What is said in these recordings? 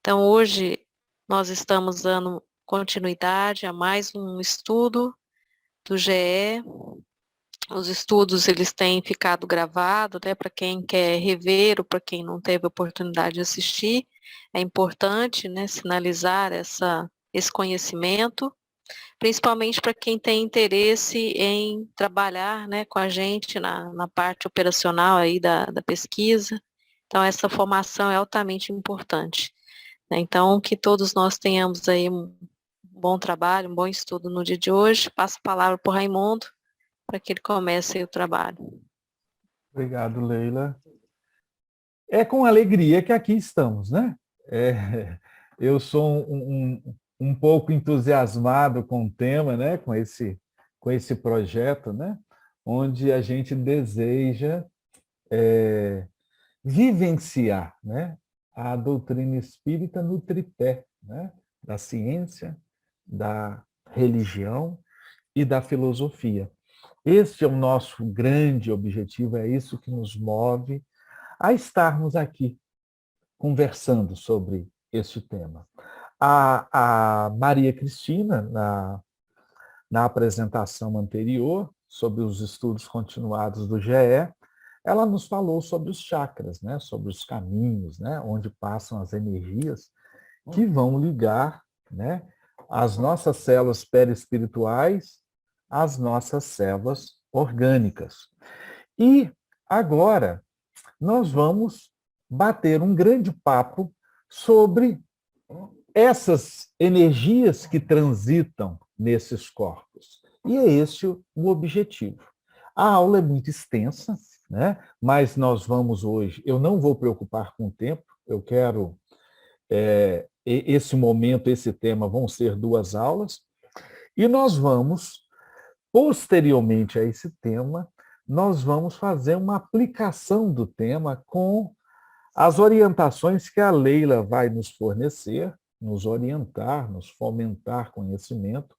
Então, hoje, nós estamos dando continuidade a mais um estudo do GE. Os estudos, eles têm ficado gravados, né, para quem quer rever ou para quem não teve oportunidade de assistir. É importante, né, sinalizar esse conhecimento, principalmente para quem tem interesse em trabalhar, né, com a gente na parte operacional aí da pesquisa. Então, essa formação é altamente importante, né? Então, que todos nós tenhamos aí um bom trabalho, um bom estudo no dia de hoje. Passo a palavra para o Raimundo, para que ele comece aí o trabalho. Obrigado, Leila. É com alegria que aqui estamos, né? Eu sou um pouco entusiasmado com o tema, né? Com esse projeto, né? Onde a gente deseja vivenciar, né? A doutrina espírita no tripé, né? Da ciência, da religião e da filosofia. Esse é o nosso grande objetivo, é isso que nos move a estarmos aqui conversando sobre este tema. A Maria Cristina, na apresentação anterior, sobre os estudos continuados do GE, ela nos falou sobre os chakras, né? Sobre os caminhos, né? Onde passam as energias que vão ligar, né? As nossas células perispirituais às nossas células orgânicas. E agora nós vamos bater um grande papo sobre essas energias que transitam nesses corpos. E é esse o objetivo. A aula é muito extensa, né? Mas nós vamos hoje, eu não vou preocupar com o tempo, eu quero, esse momento, esse tema vão ser 2 aulas, e nós vamos, posteriormente a esse tema, nós vamos fazer uma aplicação do tema com as orientações que a Leila vai nos fornecer, nos orientar, nos fomentar conhecimento,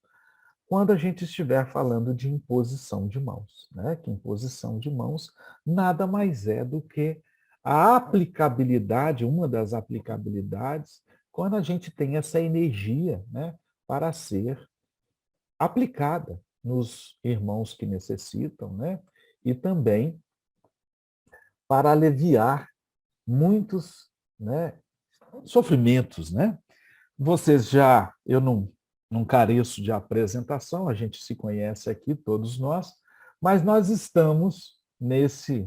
quando a gente estiver falando de imposição de mãos, né? Que imposição de mãos nada mais é do que a aplicabilidade, uma das aplicabilidades, quando a gente tem essa energia, né, para ser aplicada nos irmãos que necessitam, né? E também para aliviar muitos, né, sofrimentos, né? Vocês já, eu não careço de apresentação, a gente se conhece aqui, todos nós, mas nós estamos nesses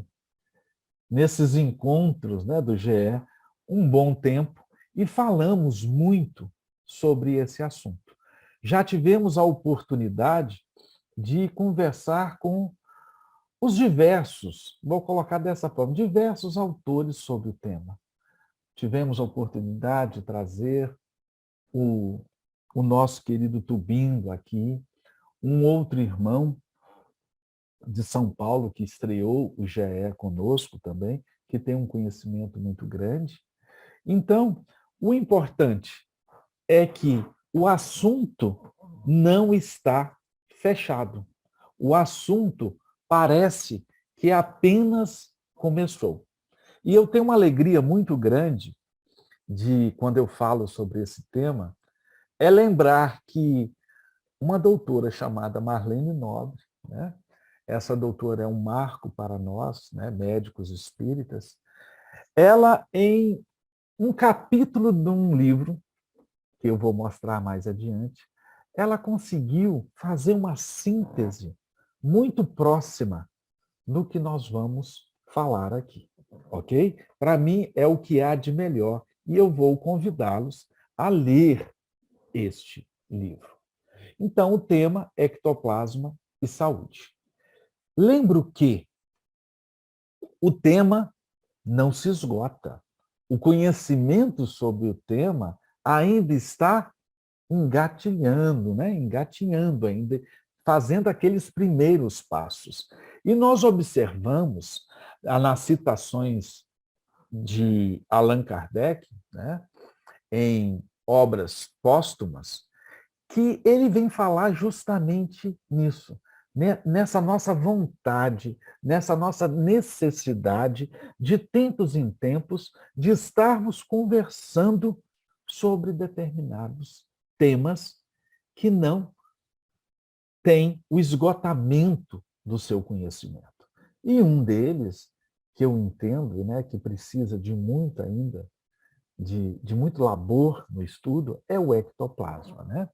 encontros, né, do GE um bom tempo e falamos muito sobre esse assunto. Já tivemos a oportunidade de conversar com os diversos, vou colocar dessa forma, diversos autores sobre o tema. Tivemos a oportunidade de trazer o, o nosso querido Tubindo aqui, um outro irmão de São Paulo que estreou o GE conosco também, que tem um conhecimento muito grande. Então, o importante é que o assunto não está fechado. O assunto parece que apenas começou. E eu tenho uma alegria muito grande de, quando eu falo sobre esse tema, é lembrar que uma doutora chamada Marlene Nobre, né? Essa doutora é um marco para nós, né, médicos espíritas, ela, em um capítulo de um livro, que eu vou mostrar mais adiante, ela conseguiu fazer uma síntese muito próxima do que nós vamos falar aqui, ok? Para mim, é o que há de melhor, e eu vou convidá-los a ler este livro. Então, o tema é ectoplasma e saúde. Lembro que o tema não se esgota. O conhecimento sobre o tema ainda está engatinhando, né? Engatinhando ainda, fazendo aqueles primeiros passos. E nós observamos, nas citações de Allan Kardec, né, em obras póstumas, que ele vem falar justamente nisso, né? Nessa nossa vontade, nessa nossa necessidade de tempos em tempos de estarmos conversando sobre determinados temas que não têm o esgotamento do seu conhecimento. E um deles, que eu entendo, né, que precisa de muito ainda, de muito labor no estudo, é o ectoplasma. Né?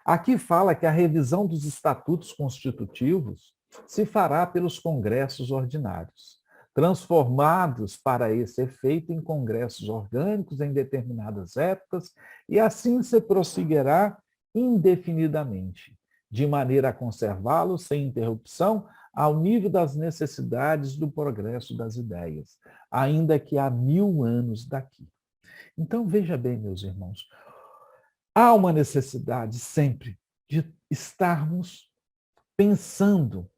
Aqui fala que a revisão dos estatutos constitutivos se fará pelos congressos ordinários, transformados para esse efeito em congressos orgânicos em determinadas épocas, e assim se prosseguirá indefinidamente, de maneira a conservá-los sem interrupção ao nível das necessidades do progresso das ideias, ainda que há 1000 anos daqui. Então, veja bem, meus irmãos, há uma necessidade sempre de estarmos pensando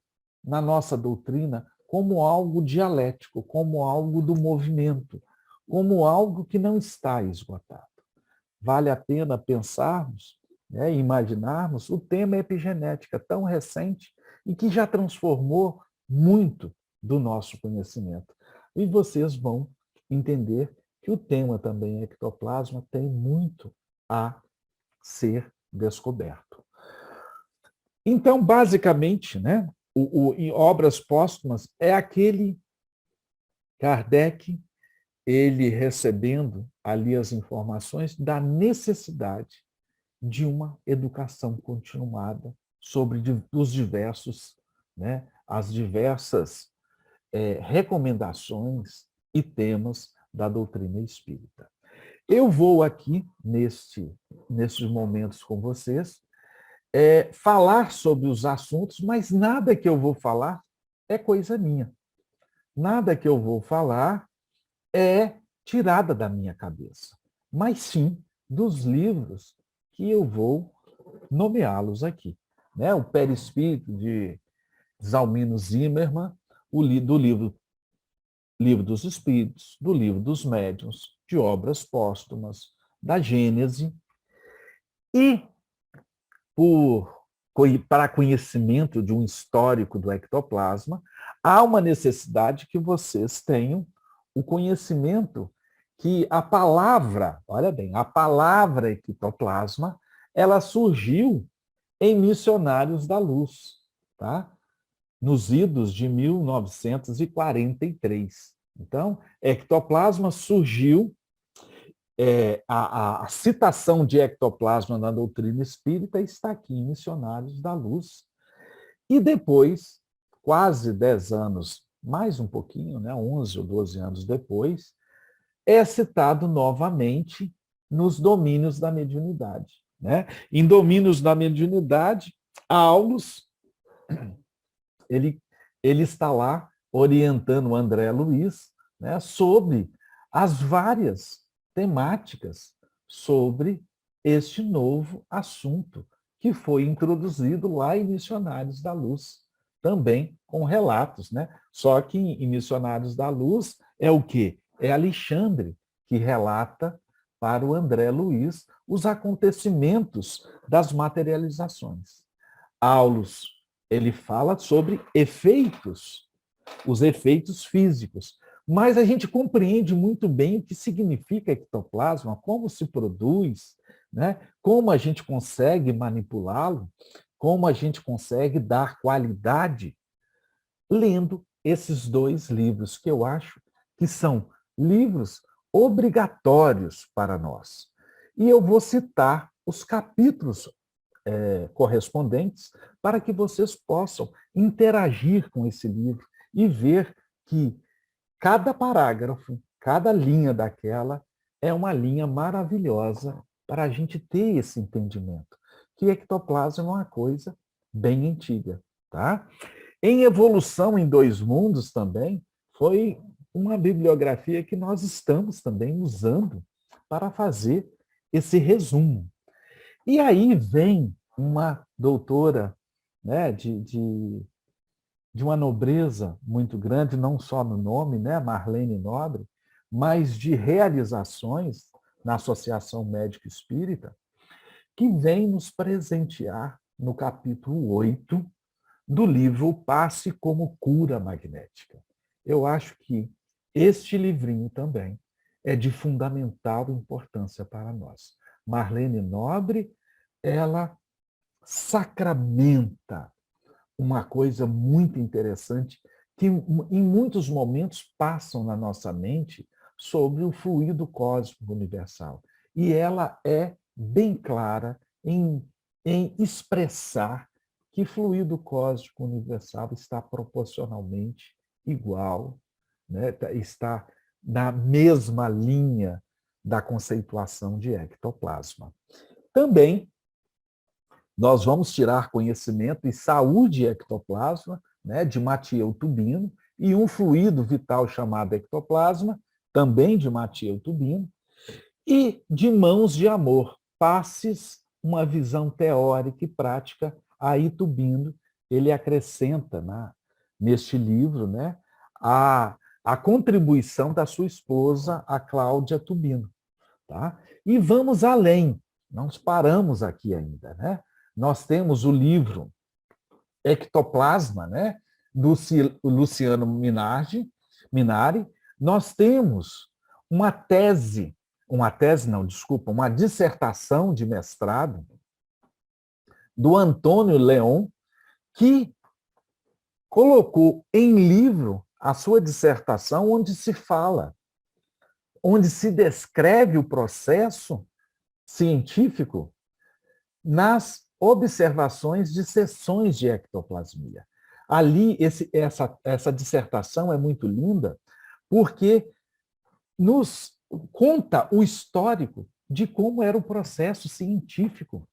na nossa doutrina como algo dialético, como algo do movimento, como algo que não está esgotado. Vale a pena pensarmos, né, imaginarmos o tema epigenética tão recente e que já transformou muito do nosso conhecimento. E vocês vão entender que o tema também ectoplasma tem muito a ser descoberto. Então, basicamente, né, em obras póstumas, é aquele Kardec, ele recebendo ali as informações da necessidade de uma educação continuada sobre os diversos, né, as diversas recomendações e temas da doutrina espírita. Eu vou aqui, nesses momentos com vocês, falar sobre os assuntos, mas nada que eu vou falar é coisa minha. Nada que eu vou falar é tirada da minha cabeça, mas sim dos livros que eu vou nomeá-los aqui. Né? O Perispírito, de Zalmino Zimmermann, do Livro dos Espíritos, do Livro dos Médiuns, de Obras Póstumas, da Gênese, e para conhecimento de um histórico do ectoplasma, há uma necessidade que vocês tenham o conhecimento que a palavra, olha bem, a palavra ectoplasma, ela surgiu em Missionários da Luz, tá? Nos idos de 1943. Então, ectoplasma surgiu, a citação de ectoplasma na doutrina espírita está aqui em Missionários da Luz. E depois, quase 10 anos, mais um pouquinho, né, 11 ou 12 anos depois, é citado novamente nos Domínios da Mediunidade. Né? Em Domínios da Mediunidade, Aulus, ele está lá orientando o André Luiz, né, sobre as várias temáticas sobre este novo assunto que foi introduzido lá em Missionários da Luz, também com relatos, né? Só que em Missionários da Luz é o quê? É Alexandre que relata para o André Luiz os acontecimentos das materializações. Aulus, ele fala sobre efeitos, os efeitos físicos. Mas a gente compreende muito bem o que significa ectoplasma, como se produz, né? Como a gente consegue manipulá-lo, como a gente consegue dar qualidade, lendo esses 2 livros, que eu acho que são livros obrigatórios para nós. E eu vou citar os capítulos correspondentes para que vocês possam interagir com esse livro e ver que cada parágrafo, cada linha daquela é uma linha maravilhosa para a gente ter esse entendimento, que ectoplasma é uma coisa bem antiga. Tá? Em Evolução em Dois Mundos também, foi uma bibliografia que nós estamos também usando para fazer esse resumo. E aí vem uma doutora, né, de uma nobreza muito grande, não só no nome, né, Marlene Nobre, mas de realizações na Associação Médica Espírita, que vem nos presentear no capítulo 8 do livro O Passe como Cura Magnética. Eu acho que este livrinho também é de fundamental importância para nós. Marlene Nobre, ela sacramenta uma coisa muito interessante que em muitos momentos passam na nossa mente sobre o fluido cósmico universal. E ela é bem clara em expressar que fluido cósmico universal está proporcionalmente igual, né? Está na mesma linha da conceituação de ectoplasma. Também nós vamos tirar conhecimento e saúde ectoplasma, né, de Mathieu Tubino, e um fluido vital chamado ectoplasma, também de Mathieu Tubino, e de Mãos de Amor, Passes, uma visão teórica e prática, aí Tubino, ele acrescenta neste livro, né, a contribuição da sua esposa, a Cláudia Tubino. Tá? E vamos além, não paramos aqui ainda, né? Nós temos o livro Ectoplasma, né, do Luciano Minari. Nós temos uma dissertação de mestrado do Antônio Leon, que colocou em livro a sua dissertação, onde se descreve o processo científico nas observações de sessões de ectoplasmia. Ali, essa dissertação é muito linda, porque nos conta o histórico de como era o processo científico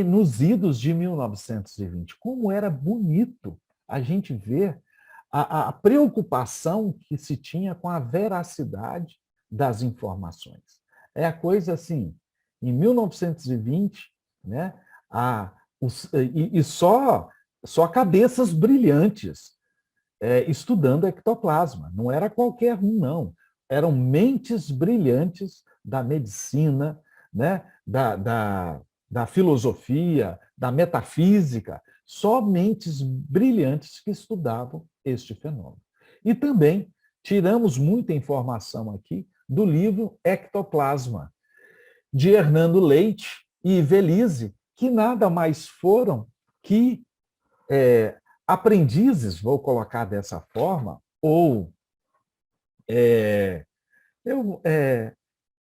nos idos de 1920. Como era bonito a gente ver a preocupação que se tinha com a veracidade das informações. É a coisa assim, em 1920, né, só cabeças brilhantes estudando ectoplasma. Não era qualquer um, não. Eram mentes brilhantes da medicina, né, da filosofia, da metafísica, só mentes brilhantes que estudavam este fenômeno. E também tiramos muita informação aqui do livro Ectoplasma, de Hernando Leite e Ivelisse, que nada mais foram que aprendizes, vou colocar dessa forma, ou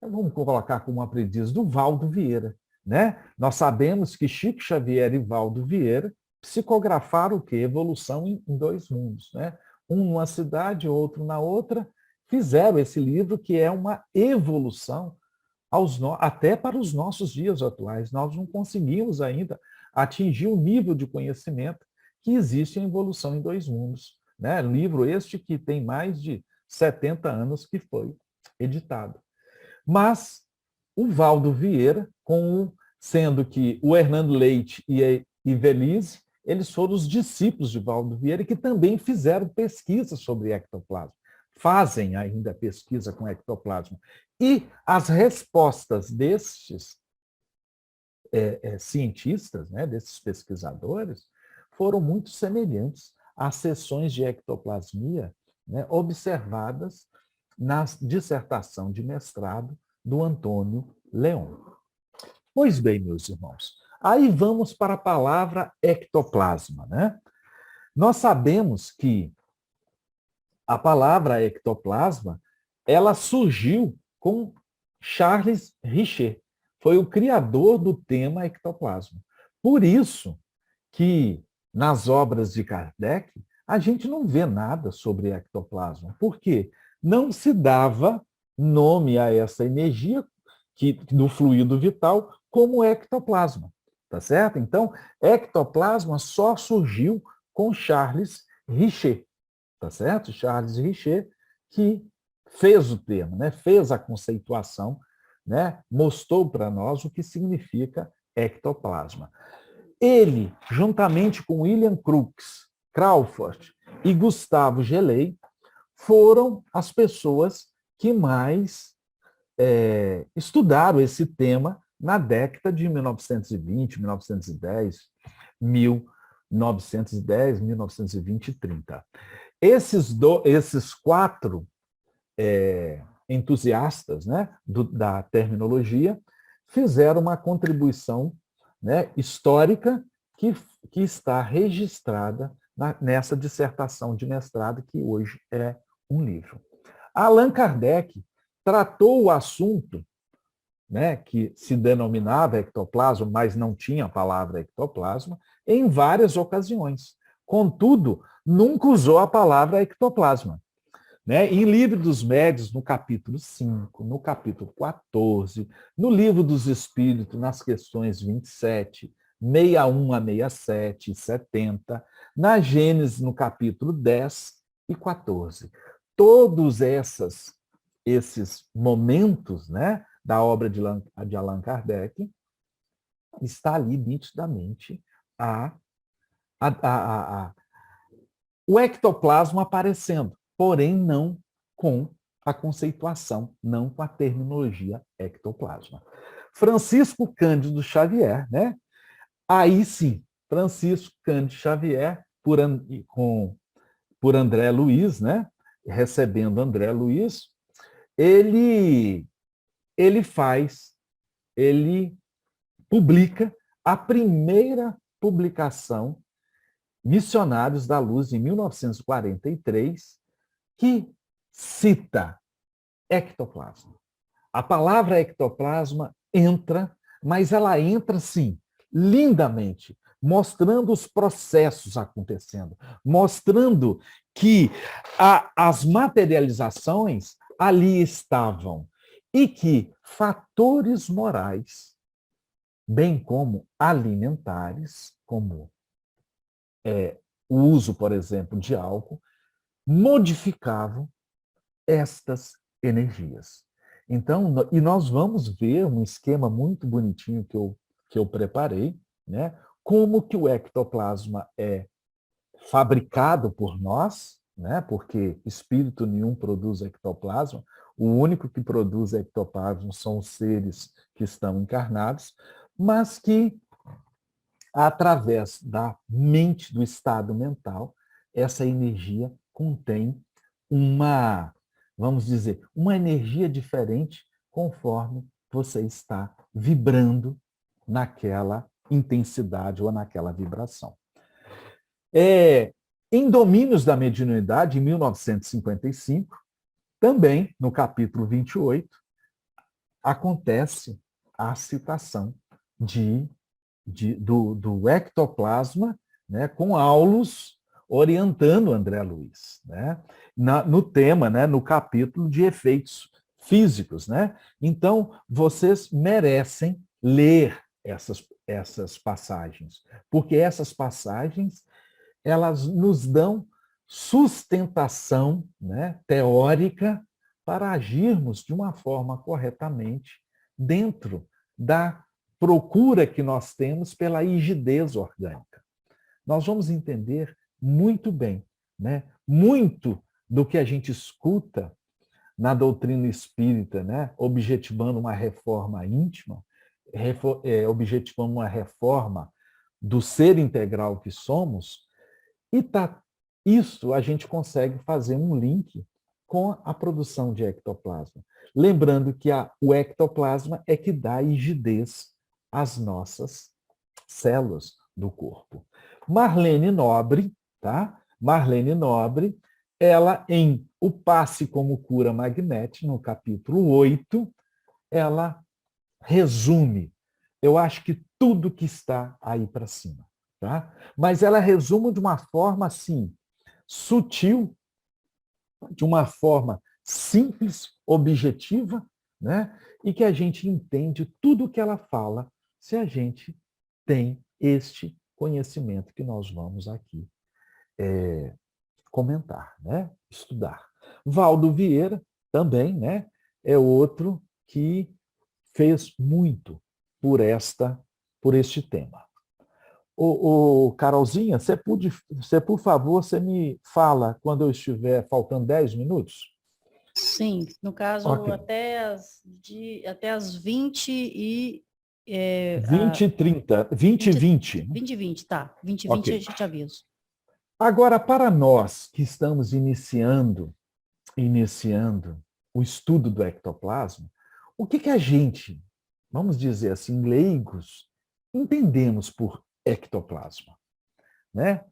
vamos colocar como aprendiz do Valdo Vieira. Né? Nós sabemos que Chico Xavier e Valdo Vieira psicografaram o quê? Evolução em dois mundos. Né? Um numa cidade, outro na outra, fizeram esse livro que é uma evolução até para os nossos dias atuais. Nós não conseguimos ainda atingir o nível de conhecimento que existe em Evolução em Dois Mundos. Né? Livro este que tem mais de 70 anos que foi editado. Mas o Valdo Vieira, sendo que o Hernando Leite e a Ivelisse, eles foram os discípulos de Valdo Vieira, que também fizeram pesquisa sobre ectoplasma. Fazem ainda pesquisa com ectoplasma. E as respostas destes cientistas, né, desses pesquisadores, foram muito semelhantes às sessões de ectoplasmia, né, observadas na dissertação de mestrado do Antônio Leon. Pois bem, meus irmãos, aí vamos para a palavra ectoplasma. Né? Nós sabemos que a palavra ectoplasma ela surgiu com Charles Richer. Foi o criador do tema ectoplasma. Por isso que nas obras de Kardec a gente não vê nada sobre ectoplasma. Por quê? Não se dava nome a essa energia do fluido vital como ectoplasma. Tá certo? Então, ectoplasma só surgiu com Charles Richer. Tá certo? Charles Richer, que fez o termo, né? Fez a conceituação, né? Mostrou para nós o que significa ectoplasma. Ele, juntamente com William Crookes, Crawford e Gustavo Gelei, foram as pessoas que mais estudaram esse tema na década de 1920, 1910, 1920 e 30. Esses quatro entusiastas, né, da terminologia, fizeram uma contribuição, né, histórica que está registrada nessa dissertação de mestrado, que hoje é um livro. Allan Kardec tratou o assunto, né, que se denominava ectoplasma, mas não tinha a palavra ectoplasma, em várias ocasiões. Contudo, nunca usou a palavra ectoplasma. Né? Em Livro dos Médiuns, no capítulo 5, no capítulo 14, no Livro dos Espíritos, nas questões 27, 61 a 67, 70, na Gênesis, no capítulo 10 e 14. Todos esses momentos, né, da obra de Allan Kardec, está ali nitidamente o ectoplasma aparecendo, porém não com a conceituação, não com a terminologia ectoplasma. Francisco Cândido Xavier, né? Aí sim, Francisco Cândido Xavier, por André Luiz, né? Recebendo André Luiz, ele publica a primeira publicação, Missionários da Luz, em 1943, que cita ectoplasma. A palavra ectoplasma entra, mas ela entra, sim, lindamente, mostrando os processos acontecendo, mostrando que as materializações ali estavam e que fatores morais, bem como alimentares, como o uso, por exemplo, de álcool, modificavam estas energias. Então, e nós vamos ver um esquema muito bonitinho que eu preparei, né? Como que o ectoplasma é fabricado por nós, né? Porque espírito nenhum produz ectoplasma, o único que produz ectoplasma são os seres que estão encarnados, mas que, através da mente, do estado mental, essa energia contém vamos dizer, uma energia diferente conforme você está vibrando naquela intensidade ou naquela vibração. Em Domínios da Mediunidade, em 1955, também, no capítulo 28, acontece a citação do ectoplasma, né, com Aulus orientando André Luiz, né, no tema, né, no capítulo de efeitos físicos. Né? Então, vocês merecem ler essas passagens, porque essas passagens elas nos dão sustentação, né, teórica para agirmos de uma forma corretamente dentro da procura que nós temos pela rigidez orgânica. Nós vamos entender muito bem, né? Muito do que a gente escuta na doutrina espírita, né? Objetivando uma reforma íntima, objetivando uma reforma do ser integral que somos, e isso a gente consegue fazer um link com a produção de ectoplasma. Lembrando que o ectoplasma é que dá rigidez às nossas células do corpo. Marlene Nobre, tá? Marlene Nobre, ela em O Passe como Cura Magnética, no capítulo 8, ela resume, eu acho que tudo que está aí para cima, tá? Mas ela resume de uma forma assim, sutil, de uma forma simples, objetiva, né? E que a gente entende tudo o que ela fala se a gente tem este conhecimento que nós vamos aqui comentar, né? Estudar. Valdo Vieira também, né? É outro que fez muito por este tema. Carolzinha, você, por favor, você me fala quando eu estiver faltando 10 minutos? Sim, no caso, Okay. até as 20 e... 20 e 30, 20 e 20. 20 e 20, tá. 20 e 20 Okay. a gente avisa. Agora, para nós que estamos iniciando o estudo do ectoplasma, o que a gente, vamos dizer assim, leigos, entendemos por ectoplasma, né?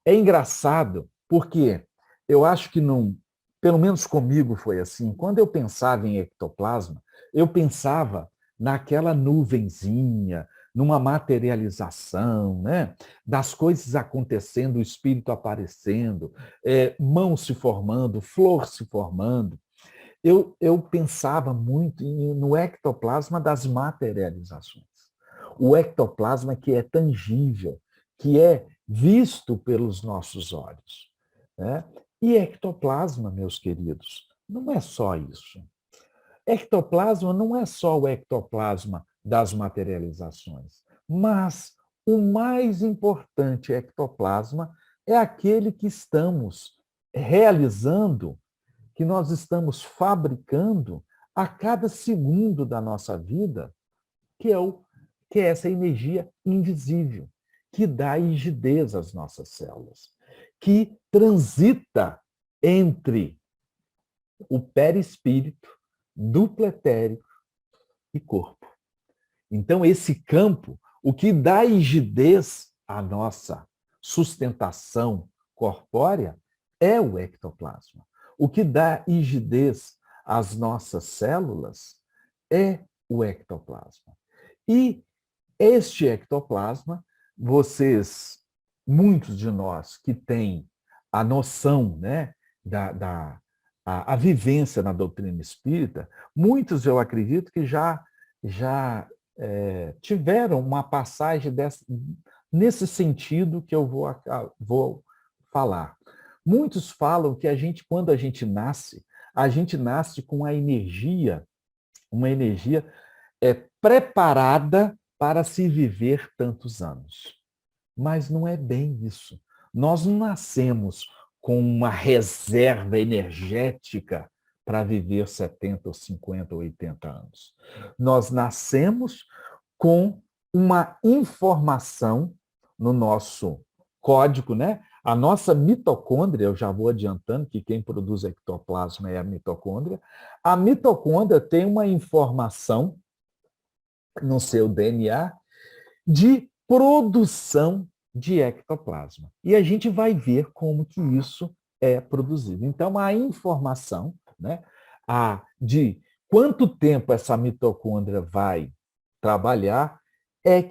É engraçado porque eu acho que não, pelo menos comigo foi assim, quando eu pensava em ectoplasma, eu pensava naquela nuvenzinha, numa materialização, né? Das coisas acontecendo, o espírito aparecendo, mão se formando, flor se formando. Eu pensava muito no ectoplasma das materializações. O ectoplasma que é tangível, que é visto pelos nossos olhos. Né? E ectoplasma, meus queridos, não é só isso. Ectoplasma não é só o ectoplasma das materializações, mas o mais importante ectoplasma é aquele que estamos realizando, que nós estamos fabricando a cada segundo da nossa vida, que é, que é essa energia invisível, que dá rigidez às nossas células, que transita entre o perispírito, duplo etérico e corpo. Então, esse campo, o que dá rigidez à nossa sustentação corpórea é o ectoplasma. O que dá rigidez às nossas células é o ectoplasma. E este ectoplasma, muitos de nós que têm a noção, né, a vivência na doutrina espírita, muitos eu acredito que já tiveram uma passagem nesse sentido que eu vou falar. Muitos falam que quando a gente nasce com uma energia preparada para se viver tantos anos. Mas não é bem isso. Nós não nascemos com uma reserva energética para viver 70, ou 50, ou 80 anos. Nós nascemos com uma informação no nosso código, né? A nossa mitocôndria, eu já vou adiantando que quem produz ectoplasma é a mitocôndria. A mitocôndria tem uma informação no seu DNA de produção de ectoplasma. E a gente vai ver como que isso é produzido. Então, a informação, né, de quanto tempo essa mitocôndria vai trabalhar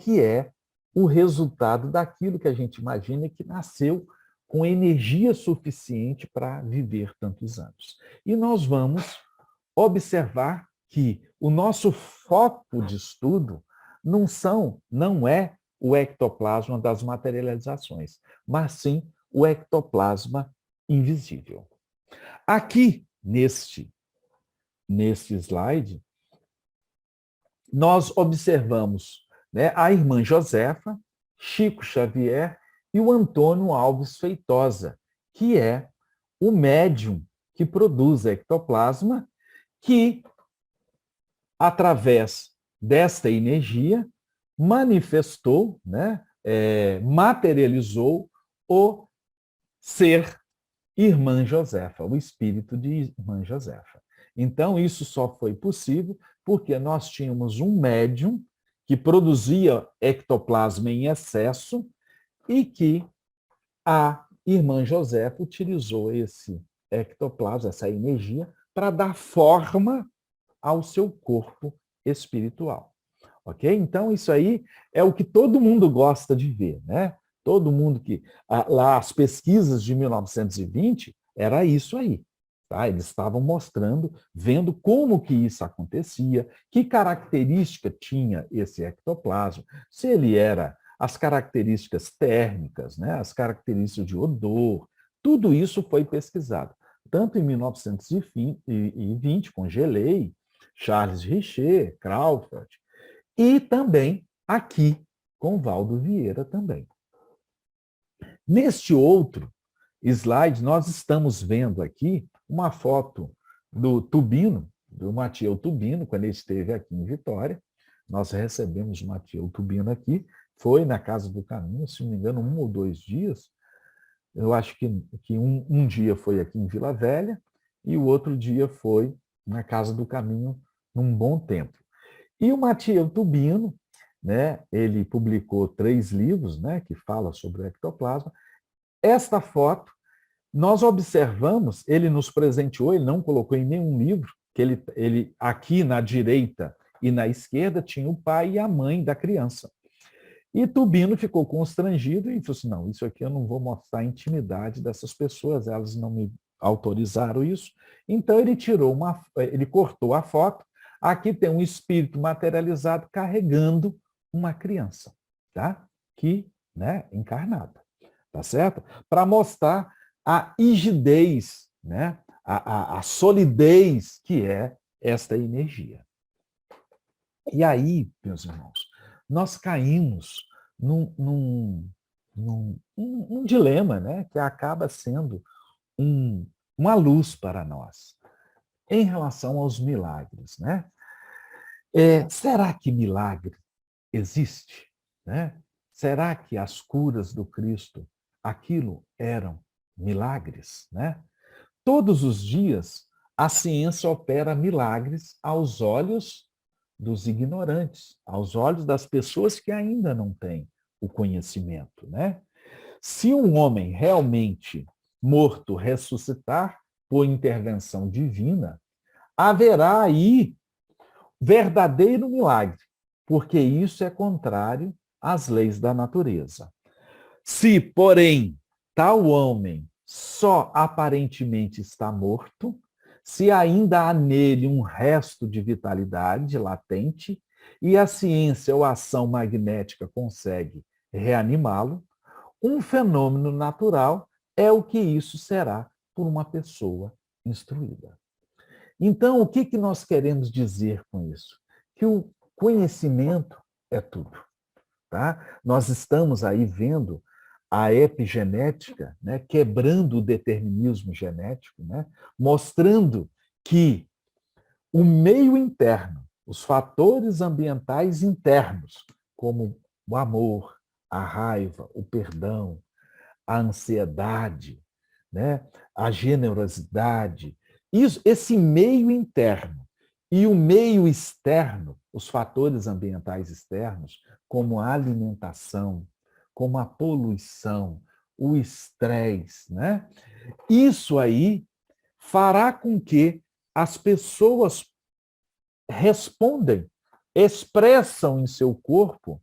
que é o resultado daquilo que a gente imagina que nasceu com energia suficiente para viver tantos anos. E nós vamos observar que o nosso foco de estudo não é o ectoplasma das materializações, mas sim o ectoplasma invisível. Aqui, neste slide, nós observamos, né, a irmã Josefa, Chico Xavier e o Antônio Alves Feitosa, que é o médium que produz ectoplasma, que, através desta energia, manifestou, né, materializou o ser Irmã Josefa, o espírito de Irmã Josefa. Então, isso só foi possível porque nós tínhamos um médium que produzia ectoplasma em excesso e que a Irmã Josefa utilizou esse ectoplasma, essa energia, para dar forma ao seu corpo espiritual. Ok? Então, isso aí é o que todo mundo gosta de ver, né? Todo mundo que... Lá, as pesquisas de 1920, era isso aí. Tá? Eles estavam mostrando, vendo como que isso acontecia, que característica tinha esse ectoplasma, se ele era as características térmicas, né? As características de odor, tudo isso foi pesquisado. Tanto em 1920, com Gelei, Charles Richer, Crawford, e também aqui com Valdo Vieira também. Neste outro slide, nós estamos vendo aqui uma foto do Tubino, do Matiel Tubino, quando ele esteve aqui em Vitória. Nós recebemos o Matiel Tubino aqui, foi na Casa do Caminho, se não me engano, 1 ou 2 dias. Eu acho que um dia foi aqui em Vila Velha e o outro dia foi na Casa do Caminho num bom tempo. E o Matias Tubino, né, ele publicou 3 livros, né, que falam sobre o ectoplasma. Esta foto, nós observamos, ele nos presenteou, ele não colocou em nenhum livro, que ele aqui na direita e na esquerda tinha o pai e a mãe da criança. E Tubino ficou constrangido e falou assim, não, isso aqui eu não vou mostrar a intimidade dessas pessoas, elas não me autorizaram isso. Então ele cortou a foto. Aqui tem um espírito materializado carregando uma criança, tá? Que, né, encarnada, tá certo? Para mostrar a rigidez, né? A solidez que é esta energia. E aí, meus irmãos, nós caímos num dilema, né, que acaba sendo uma luz para nós em relação aos milagres. Né? Será que milagre existe? Né? Será que as curas do Cristo, aquilo eram milagres? Né? Todos os dias, a ciência opera milagres aos olhos dos ignorantes, aos olhos das pessoas que ainda não têm o conhecimento, né? Se um homem realmente morto ressuscitar por intervenção divina, haverá aí verdadeiro milagre, porque isso é contrário às leis da natureza. Se, porém, tal homem só aparentemente está morto, se ainda há nele um resto de vitalidade latente e a ciência ou a ação magnética consegue reanimá-lo, um fenômeno natural é o que isso será por uma pessoa instruída. Então, o que nós queremos dizer com isso? Que o conhecimento é tudo. Tá? Nós estamos aí vendo a epigenética, né, quebrando o determinismo genético, né, mostrando que o meio interno, os fatores ambientais internos, como o amor, a raiva, o perdão, a ansiedade, né, a generosidade, esse meio interno e o meio externo, os fatores ambientais externos, como a alimentação, como a poluição, o estresse, né? Isso aí fará com que as pessoas respondem, expressam em seu corpo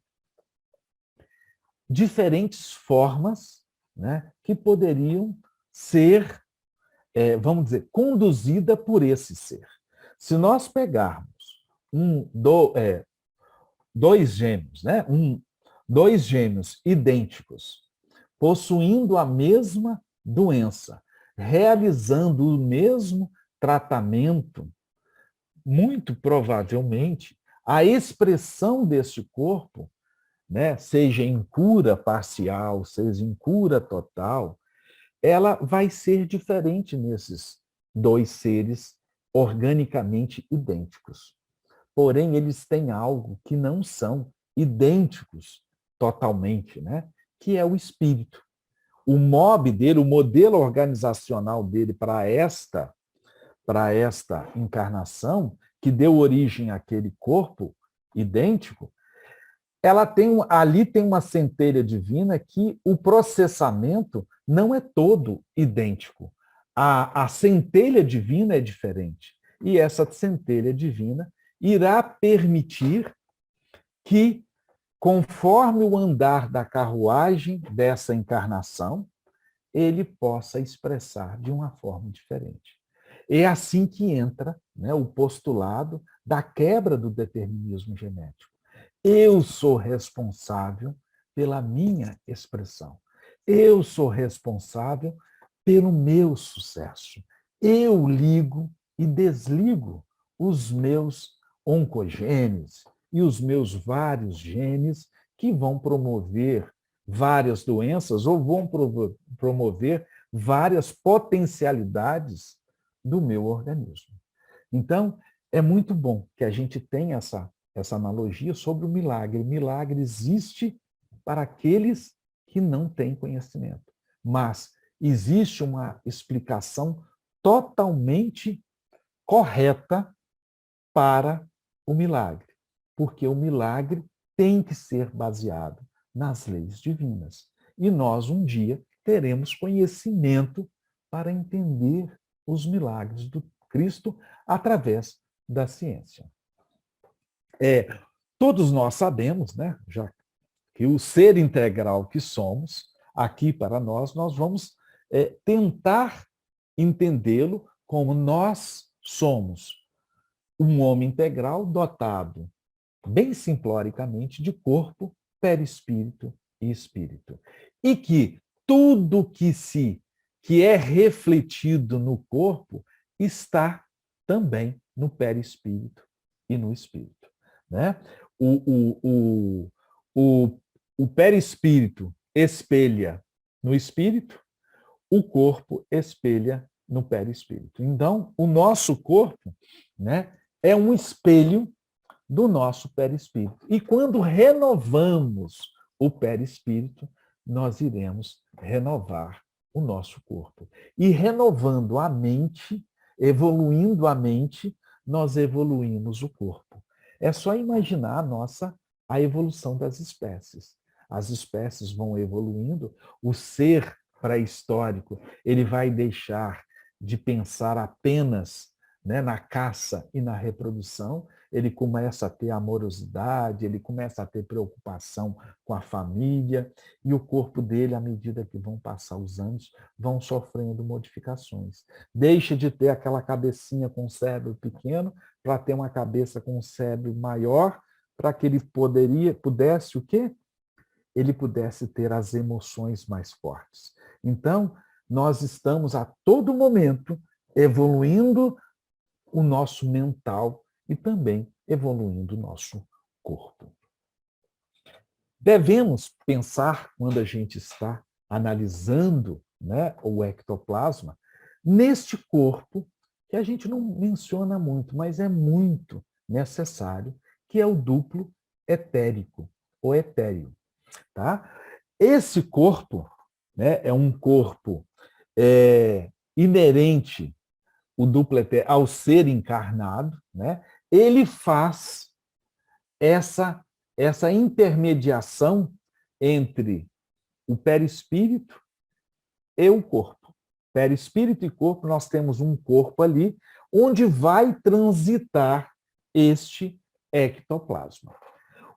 diferentes formas, né, que poderiam ser, vamos dizer, conduzida por esse ser. Se nós pegarmos dois gêmeos, né, dois gêmeos idênticos, possuindo a mesma doença, realizando o mesmo tratamento, muito provavelmente a expressão deste corpo, né, seja em cura parcial, seja em cura total, ela vai ser diferente nesses dois seres organicamente idênticos. Porém, eles têm algo que não são idênticos totalmente, né? Que é o espírito. O MOB dele, o modelo organizacional dele para esta encarnação, que deu origem àquele corpo idêntico, ali tem uma centelha divina que o processamento não é todo idêntico. A centelha divina é diferente. E essa centelha divina irá permitir que, conforme o andar da carruagem dessa encarnação, ele possa expressar de uma forma diferente. É assim que entra, né, o postulado da quebra do determinismo genético. Eu sou responsável pela minha expressão. Eu sou responsável pelo meu sucesso. Eu ligo e desligo os meus oncogenes e os meus vários genes que vão promover várias doenças ou vão promover várias potencialidades do meu organismo. Então, é muito bom que a gente tenha essa analogia sobre o milagre. O milagre existe para aqueles que não têm conhecimento, mas existe uma explicação totalmente correta para o milagre, porque o milagre tem que ser baseado nas leis divinas. E nós, um dia, teremos conhecimento para entender os milagres do Cristo através da ciência. Todos nós sabemos, né, já que o ser integral que somos, aqui para nós vamos tentar entendê-lo como nós somos um homem integral dotado, bem simploricamente, de corpo, perispírito e espírito. E que tudo que é refletido no corpo está também no perispírito e no espírito. Né? O perispírito espelha no espírito, o corpo espelha no perispírito. Então, o nosso corpo, né, é um espelho do nosso perispírito. E quando renovamos o perispírito, nós iremos renovar o nosso corpo. E renovando a mente, evoluindo a mente, nós evoluímos o corpo. É só imaginar a evolução das espécies. As espécies vão evoluindo, o ser pré-histórico, ele vai deixar de pensar apenas, né, na caça e na reprodução, ele começa a ter amorosidade, ele começa a ter preocupação com a família, e o corpo dele, à medida que vão passar os anos, vão sofrendo modificações. Deixa de ter aquela cabecinha com o cérebro pequeno para ter uma cabeça com um cérebro maior, para que ele pudesse o quê? Ele pudesse ter as emoções mais fortes. Então, nós estamos a todo momento evoluindo o nosso mental e também evoluindo o nosso corpo. Devemos pensar, quando a gente está analisando, né, o ectoplasma, neste corpo, que a gente não menciona muito, mas é muito necessário, que é o duplo etérico, ou etéreo. Tá? Esse corpo, né, é um corpo inerente o duplo etéreo ao ser encarnado, né? Ele faz essa intermediação entre o perispírito e o corpo. Perispírito e corpo, nós temos um corpo ali onde vai transitar este ectoplasma.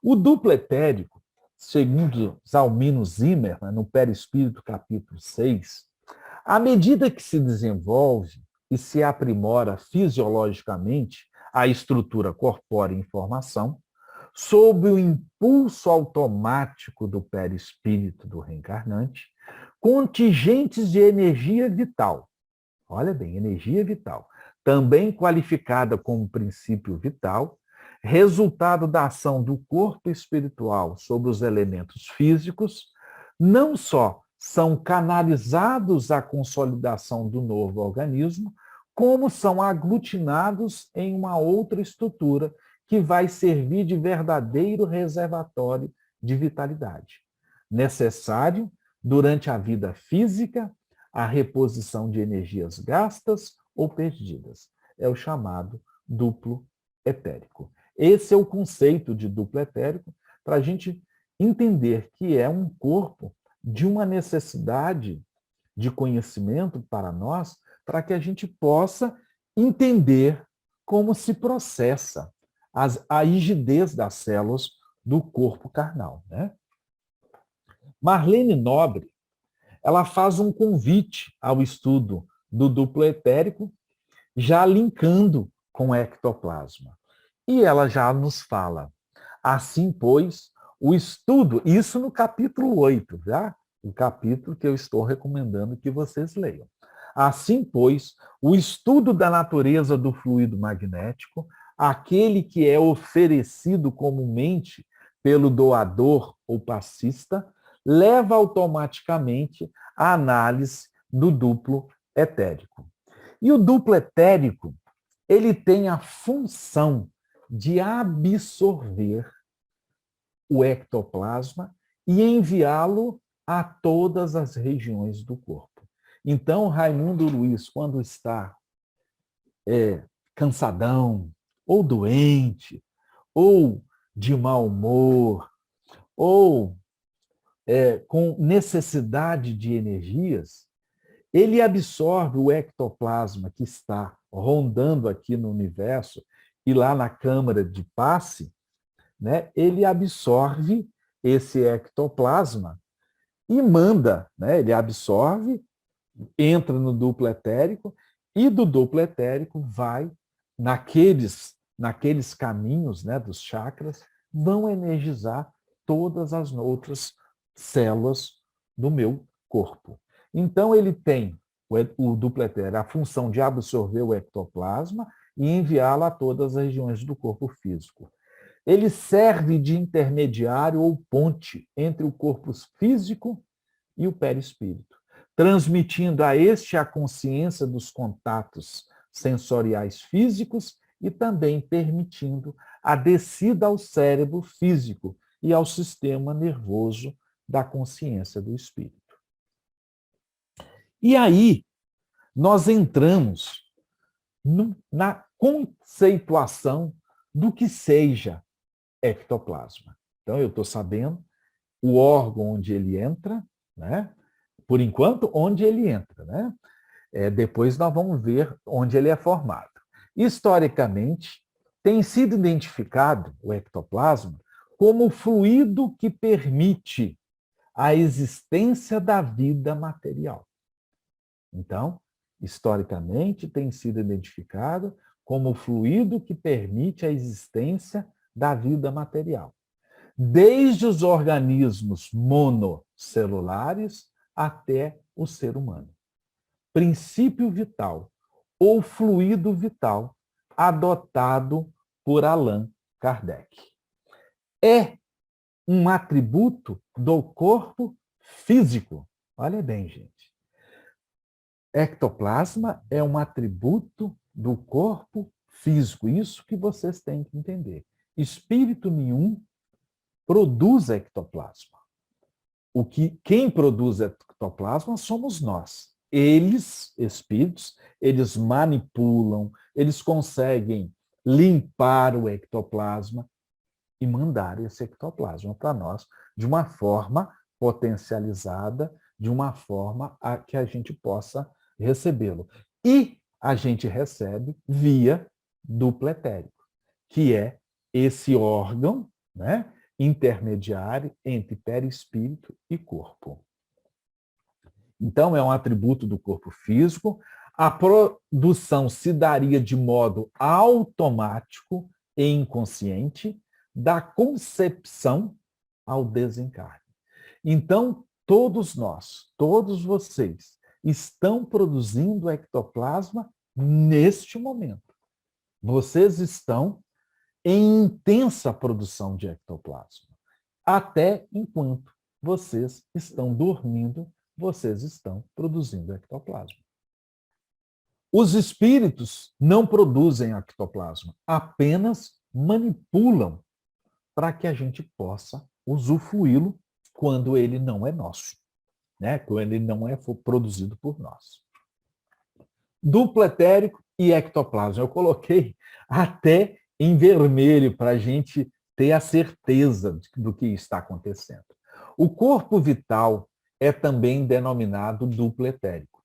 O duplo etérico, segundo Zalmino Zimmer, no Perispírito, capítulo 6, à medida que se desenvolve e se aprimora fisiologicamente a estrutura corpórea em formação, sob o impulso automático do perispírito do reencarnante, contingentes de energia vital, olha bem, energia vital, também qualificada como princípio vital, resultado da ação do corpo espiritual sobre os elementos físicos, não só são canalizados à consolidação do novo organismo, como são aglutinados em uma outra estrutura que vai servir de verdadeiro reservatório de vitalidade. Necessário, durante a vida física, a reposição de energias gastas ou perdidas. É o chamado duplo etérico. Esse é o conceito de duplo etérico para a gente entender que é um corpo de uma necessidade de conhecimento para nós, para que a gente possa entender como se processa a rigidez das células do corpo carnal. Né? Marlene Nobre, ela faz um convite ao estudo do duplo etérico, já linkando com o ectoplasma. E ela já nos fala, assim, pois, o estudo, isso no capítulo 8, já? O capítulo que eu estou recomendando que vocês leiam. Assim, pois, o estudo da natureza do fluido magnético, aquele que é oferecido comumente pelo doador ou passista, leva automaticamente à análise do duplo etérico. E o duplo etérico, ele tem a função de absorver o ectoplasma e enviá-lo a todas as regiões do corpo. Então, Raimundo Luiz, quando está cansadão, ou doente, ou de mau humor, ou com necessidade de energias, ele absorve o ectoplasma que está rondando aqui no universo e lá na câmara de passe, né? Ele absorve esse ectoplasma e manda, né? Ele absorve, entra no duplo etérico e do duplo etérico vai naqueles caminhos, né, dos chakras, vão energizar todas as outras células do meu corpo. Então, ele tem, o duplo etérico, a função de absorver o ectoplasma e enviá-lo a todas as regiões do corpo físico. Ele serve de intermediário ou ponte entre o corpo físico e o perispírito, transmitindo a este a consciência dos contatos sensoriais físicos e também permitindo a descida ao cérebro físico e ao sistema nervoso da consciência do espírito. E aí, nós entramos na conceituação do que seja ectoplasma. Então, eu estou sabendo o órgão onde ele entra, né? Por enquanto, onde ele entra, né? Depois nós vamos ver onde ele é formado. Historicamente, tem sido identificado o ectoplasma como o fluido que permite a existência da vida material. Então, historicamente, tem sido identificado como o fluido que permite a existência da vida material. Desde os organismos monocelulares até o ser humano. Princípio vital ou fluido vital adotado por Allan Kardec. É um atributo do corpo físico. Olha bem, gente. Ectoplasma é um atributo do corpo físico. Isso que vocês têm que entender. Espírito nenhum produz ectoplasma. Quem produz ectoplasma somos nós. Eles, espíritos, eles manipulam, eles conseguem limpar o ectoplasma e mandar esse ectoplasma para nós de uma forma potencializada, de uma forma a que a gente possa recebê-lo. E a gente recebe via duplo etérico, que é esse órgão, né, intermediário entre perispírito e corpo. Então, é um atributo do corpo físico. A produção se daria de modo automático e inconsciente da concepção ao desencarne. Então, todos nós, todos vocês, estão produzindo ectoplasma neste momento. Vocês estão em intensa produção de ectoplasma. Até enquanto vocês estão dormindo, vocês estão produzindo ectoplasma. Os espíritos não produzem ectoplasma, apenas manipulam para que a gente possa usufruí-lo quando ele não é nosso, né? Quando ele não é produzido por nós. Duplo etérico e ectoplasma. Eu coloquei até em vermelho para a gente ter a certeza do que está acontecendo. O corpo vital é também denominado duplo etérico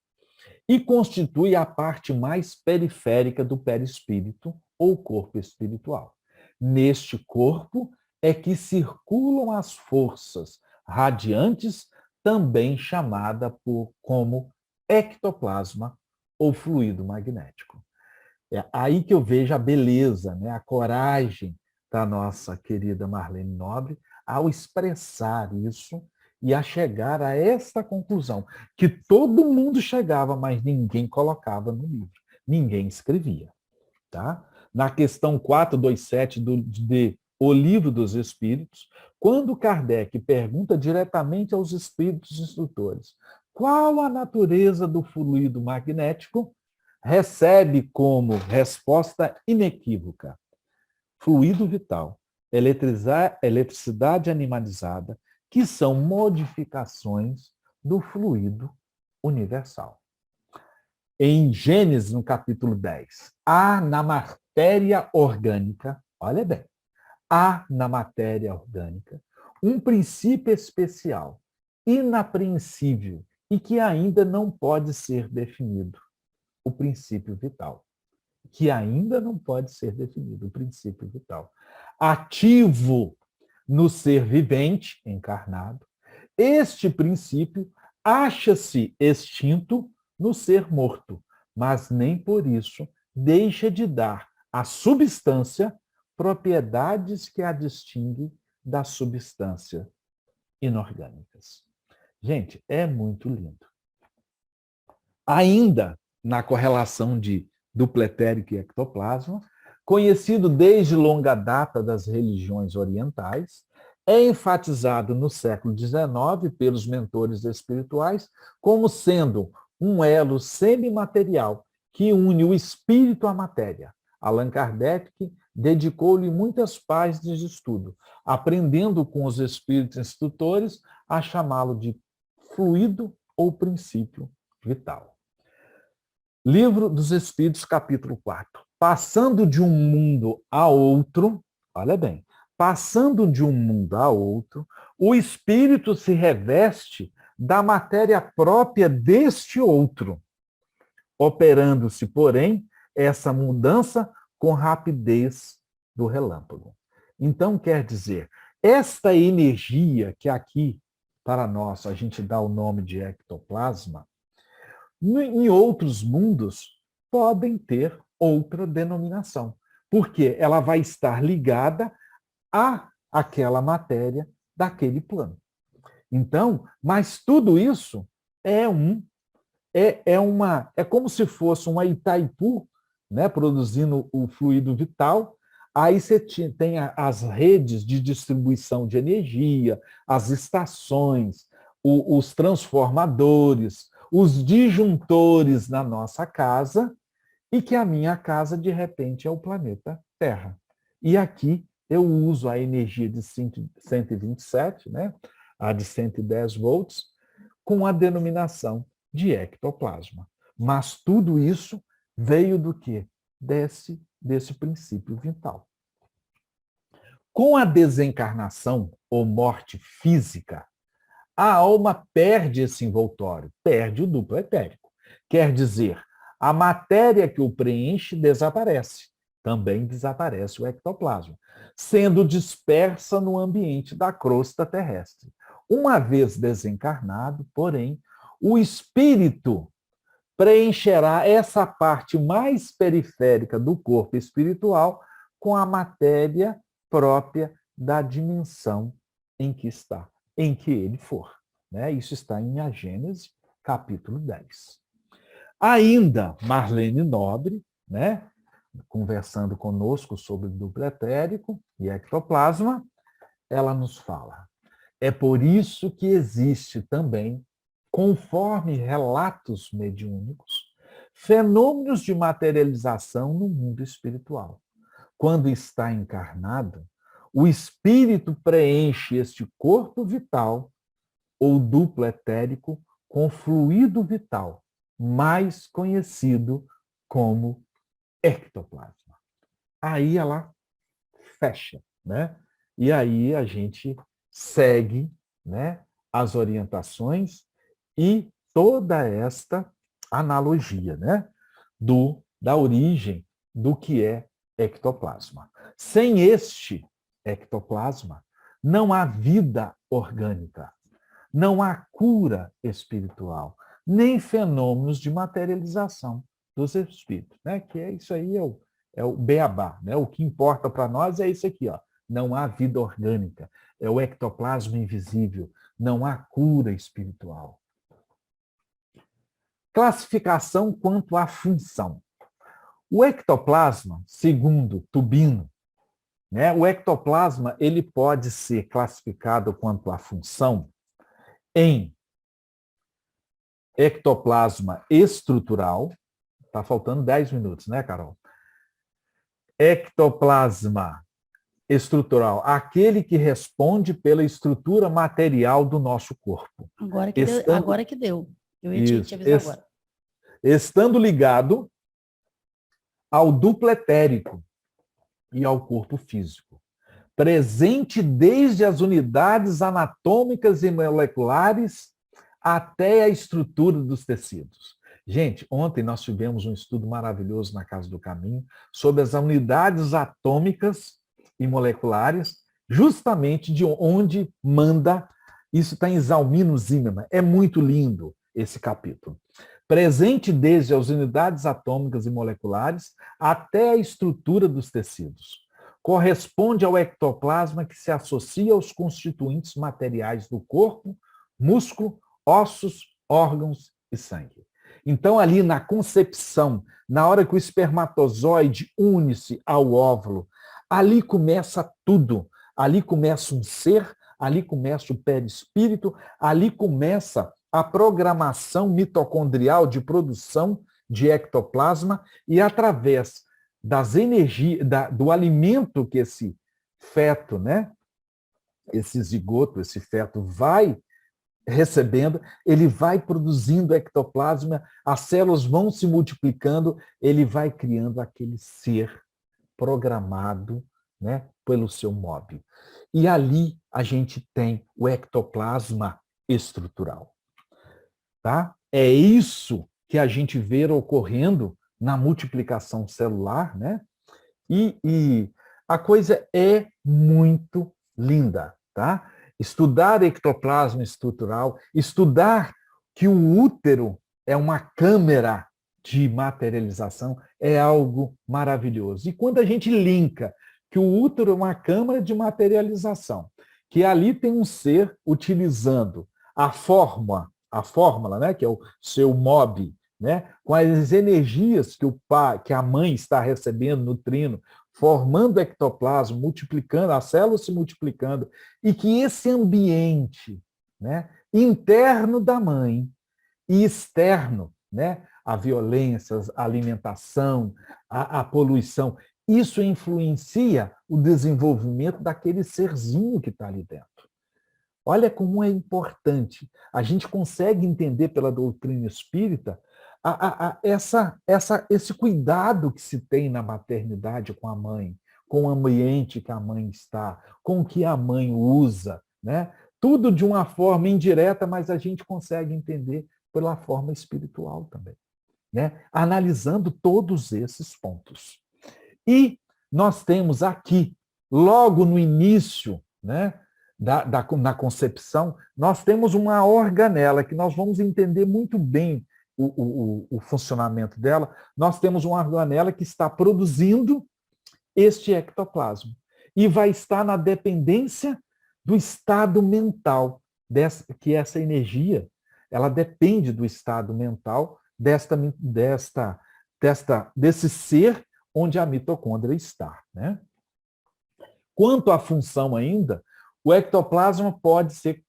e constitui a parte mais periférica do perispírito ou corpo espiritual. Neste corpo é que circulam as forças radiantes, também chamada como ectoplasma ou fluido magnético. É aí que eu vejo a beleza, né, a coragem da nossa querida Marlene Nobre ao expressar isso e a chegar a essa conclusão, que todo mundo chegava, mas ninguém colocava no livro, ninguém escrevia. Tá? Na questão 427 de O Livro dos Espíritos, quando Kardec pergunta diretamente aos espíritos instrutores qual a natureza do fluido magnético, recebe como resposta inequívoca: fluido vital, eletricidade animalizada, que são modificações do fluido universal. em Gênesis, no capítulo 10. Há na matéria orgânica, olha bem, há na matéria orgânica um princípio especial, inapreensível e que ainda não pode ser definido, o princípio vital. Que ainda não pode ser definido, o princípio vital. Ativo no ser vivente, encarnado, este princípio acha-se extinto no ser morto, mas nem por isso deixa de dar à substância propriedades que a distinguem da substância inorgânicas. Gente, é muito lindo. Ainda na correlação de duplo etérico e ectoplasma, conhecido desde longa data das religiões orientais, é enfatizado no século XIX pelos mentores espirituais como sendo um elo semimaterial que une o espírito à matéria. Allan Kardec dedicou-lhe muitas páginas de estudo, aprendendo com os espíritos instrutores a chamá-lo de fluido ou princípio vital. Livro dos Espíritos, capítulo 4. Passando de um mundo a outro, olha bem, passando de um mundo a outro, o espírito se reveste da matéria própria deste outro, operando-se, porém, essa mudança com rapidez do relâmpago. Então, quer dizer, esta energia que aqui, para nós, a gente dá o nome de ectoplasma, em outros mundos podem ter outra denominação, porque ela vai estar ligada àquela matéria daquele plano. Então, mas tudo isso é como se fosse uma Itaipu, né, produzindo o fluido vital. Aí você tem as redes de distribuição de energia, as estações, os transformadores, os disjuntores na nossa casa, e que a minha casa, de repente, é o planeta Terra. E aqui eu uso a energia de 127, né, a de 110 volts, com a denominação de ectoplasma. Mas tudo isso veio do quê? Desse princípio vital. Com a desencarnação ou morte física, a alma perde esse envoltório, perde o duplo etérico. Quer dizer, a matéria que o preenche desaparece. Também desaparece o ectoplasma, sendo dispersa no ambiente da crosta terrestre. Uma vez desencarnado, porém, o espírito preencherá essa parte mais periférica do corpo espiritual com a matéria própria da dimensão em que está, em que ele for. Né? Isso está em A Gênese, capítulo 10. Ainda, Marlene Nobre, né, conversando conosco sobre duplo etérico e ectoplasma, ela nos fala: é por isso que existe também, conforme relatos mediúnicos, fenômenos de materialização no mundo espiritual. Quando está encarnado, o espírito preenche este corpo vital ou duplo etérico com fluido vital, mais conhecido como ectoplasma. Aí ela fecha, né? E aí a gente segue, né, as orientações e toda esta analogia, né, da origem do que é ectoplasma. Sem este ectoplasma, não há vida orgânica, não há cura espiritual, nem fenômenos de materialização dos espíritos, né? Que é isso aí, é o beabá, né? O que importa para nós é isso aqui, ó. Não há vida orgânica, é o ectoplasma invisível, não há cura espiritual. Classificação quanto à função. O ectoplasma, segundo Tubino, né? O ectoplasma ele pode ser classificado quanto à função em ectoplasma estrutural. Está faltando 10 minutos, né, Carol? Ectoplasma estrutural, aquele que responde pela estrutura material do nosso corpo. Agora que deu. Eu ia te avisar agora. estando ligado ao duplo etérico e ao corpo físico, presente desde as unidades anatômicas e moleculares até a estrutura dos tecidos. Gente, ontem nós tivemos um estudo maravilhoso na Casa do Caminho sobre as unidades atômicas e moleculares, justamente de onde manda, isso está em Zalmino Zimmermann, é muito lindo esse capítulo. Presente desde as unidades atômicas e moleculares até a estrutura dos tecidos. Corresponde ao ectoplasma que se associa aos constituintes materiais do corpo, músculo, ossos, órgãos e sangue. Então, ali na concepção, na hora que o espermatozoide une-se ao óvulo, ali começa tudo. Ali começa um ser, ali começa o perispírito, ali começa a programação mitocondrial de produção de ectoplasma e através das energias, do alimento que esse feto, né, esse zigoto, esse feto vai recebendo, ele vai produzindo ectoplasma, as células vão se multiplicando, ele vai criando aquele ser programado, né, pelo seu MOB. E ali a gente tem o ectoplasma estrutural. Tá? É isso que a gente vê ocorrendo na multiplicação celular, né? E a coisa é muito linda, tá? Estudar ectoplasma estrutural, estudar que o útero é uma câmara de materialização, é algo maravilhoso. E quando a gente linka que o útero é uma câmara de materialização, que ali tem um ser utilizando a fórmula, né, que é o seu MOB, né, com as energias que o pai, que a mãe está recebendo, nutrindo, formando ectoplasma, multiplicando, as células se multiplicando, e que esse ambiente, né, interno da mãe e externo, né, a violência, a alimentação, a poluição, isso influencia o desenvolvimento daquele serzinho que está ali dentro. Olha como é importante. A gente consegue entender pela doutrina espírita esse cuidado que se tem na maternidade com a mãe, com o ambiente que a mãe está, com o que a mãe usa, né? Tudo de uma forma indireta, mas a gente consegue entender pela forma espiritual também, né? Analisando todos esses pontos. E nós temos aqui, logo no início, né, na concepção, nós temos uma organela que nós vamos entender muito bem o funcionamento dela. Nós temos uma organela que está produzindo este ectoplasma e vai estar na dependência do estado mental, que essa energia, ela depende do estado mental desse ser onde a mitocôndria está, né? Quanto à função ainda, o ectoplasma pode ser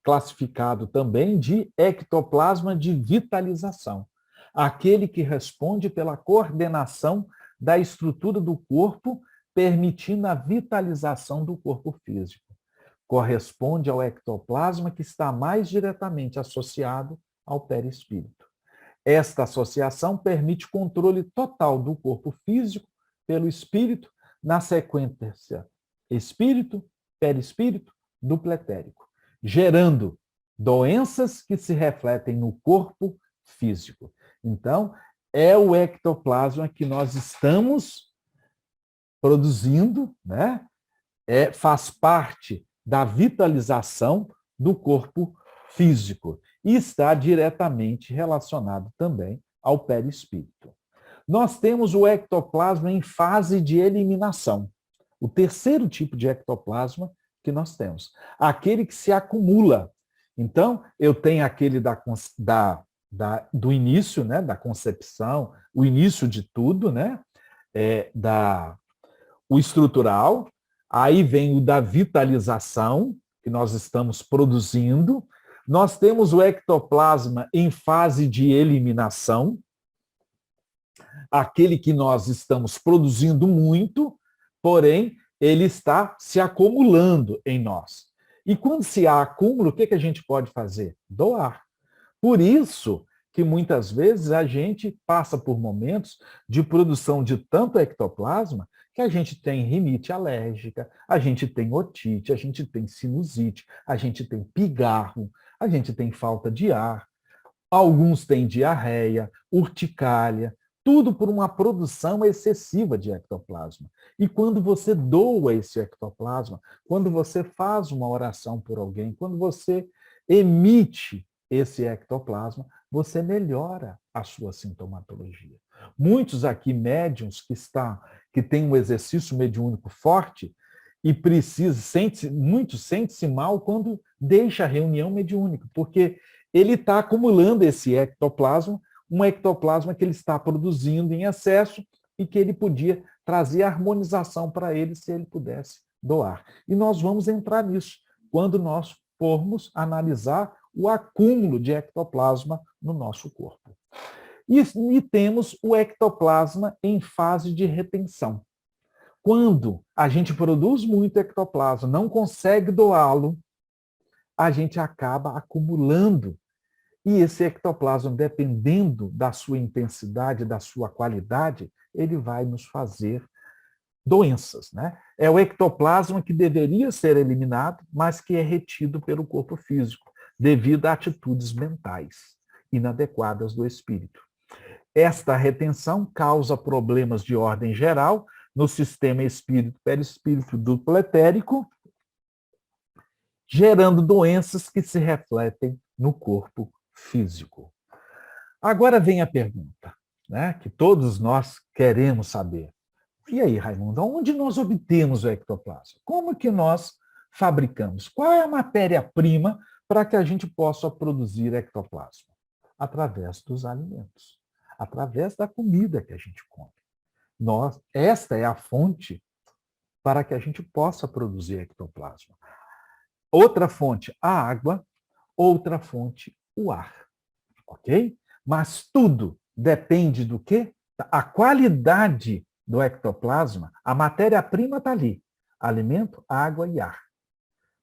classificado também de ectoplasma de vitalização, aquele que responde pela coordenação da estrutura do corpo, permitindo a vitalização do corpo físico. Corresponde ao ectoplasma que está mais diretamente associado ao perispírito. Esta associação permite controle total do corpo físico pelo espírito, na sequência espírito, perispírito, duplo etérico, gerando doenças que se refletem no corpo físico. Então, é o ectoplasma que nós estamos produzindo, né? Faz parte da vitalização do corpo físico e está diretamente relacionado também ao perispírito. Nós temos o ectoplasma em fase de eliminação. O terceiro tipo de ectoplasma que nós temos, aquele que se acumula. Então, eu tenho aquele do início, né, da concepção, o início de tudo, né, o estrutural, aí vem o da vitalização, que nós estamos produzindo. Nós temos o ectoplasma em fase de eliminação, aquele que nós estamos produzindo muito, porém, ele está se acumulando em nós. E quando se há acúmulo, o que a gente pode fazer? Doar. Por isso que muitas vezes a gente passa por momentos de produção de tanto ectoplasma que a gente tem rinite alérgica, a gente tem otite, a gente tem sinusite, a gente tem pigarro, a gente tem falta de ar, alguns têm diarreia, urticária, tudo por uma produção excessiva de ectoplasma. E quando você doa esse ectoplasma, quando você faz uma oração por alguém, quando você emite esse ectoplasma, você melhora a sua sintomatologia. Muitos aqui médiuns que têm um exercício mediúnico forte e muitos sentem-se mal quando deixa a reunião mediúnica, porque ele está acumulando esse ectoplasma, um ectoplasma que ele está produzindo em excesso e que ele podia trazer harmonização para ele se ele pudesse doar. E nós vamos entrar nisso quando nós formos analisar o acúmulo de ectoplasma no nosso corpo. E temos o ectoplasma em fase de retenção. Quando a gente produz muito ectoplasma, não consegue doá-lo, a gente acaba acumulando. E esse ectoplasma, dependendo da sua intensidade, da sua qualidade, ele vai nos fazer doenças, né? É o ectoplasma que deveria ser eliminado, mas que é retido pelo corpo físico, devido a atitudes mentais inadequadas do espírito. Esta retenção causa problemas de ordem geral no sistema espírito-perispírito duplo etérico, gerando doenças que se refletem no corpo físico. Agora vem a pergunta, né, que todos nós queremos saber. E aí, Raimundo, onde nós obtemos o ectoplasma? Como que nós fabricamos? Qual é a matéria-prima para que a gente possa produzir ectoplasma? Através dos alimentos, através da comida que a gente come. Esta é a fonte para que a gente possa produzir ectoplasma. Outra fonte, a água. Outra fonte, o ar. Ok? Mas tudo depende do quê? A qualidade do ectoplasma, a matéria-prima está ali. Alimento, água e ar.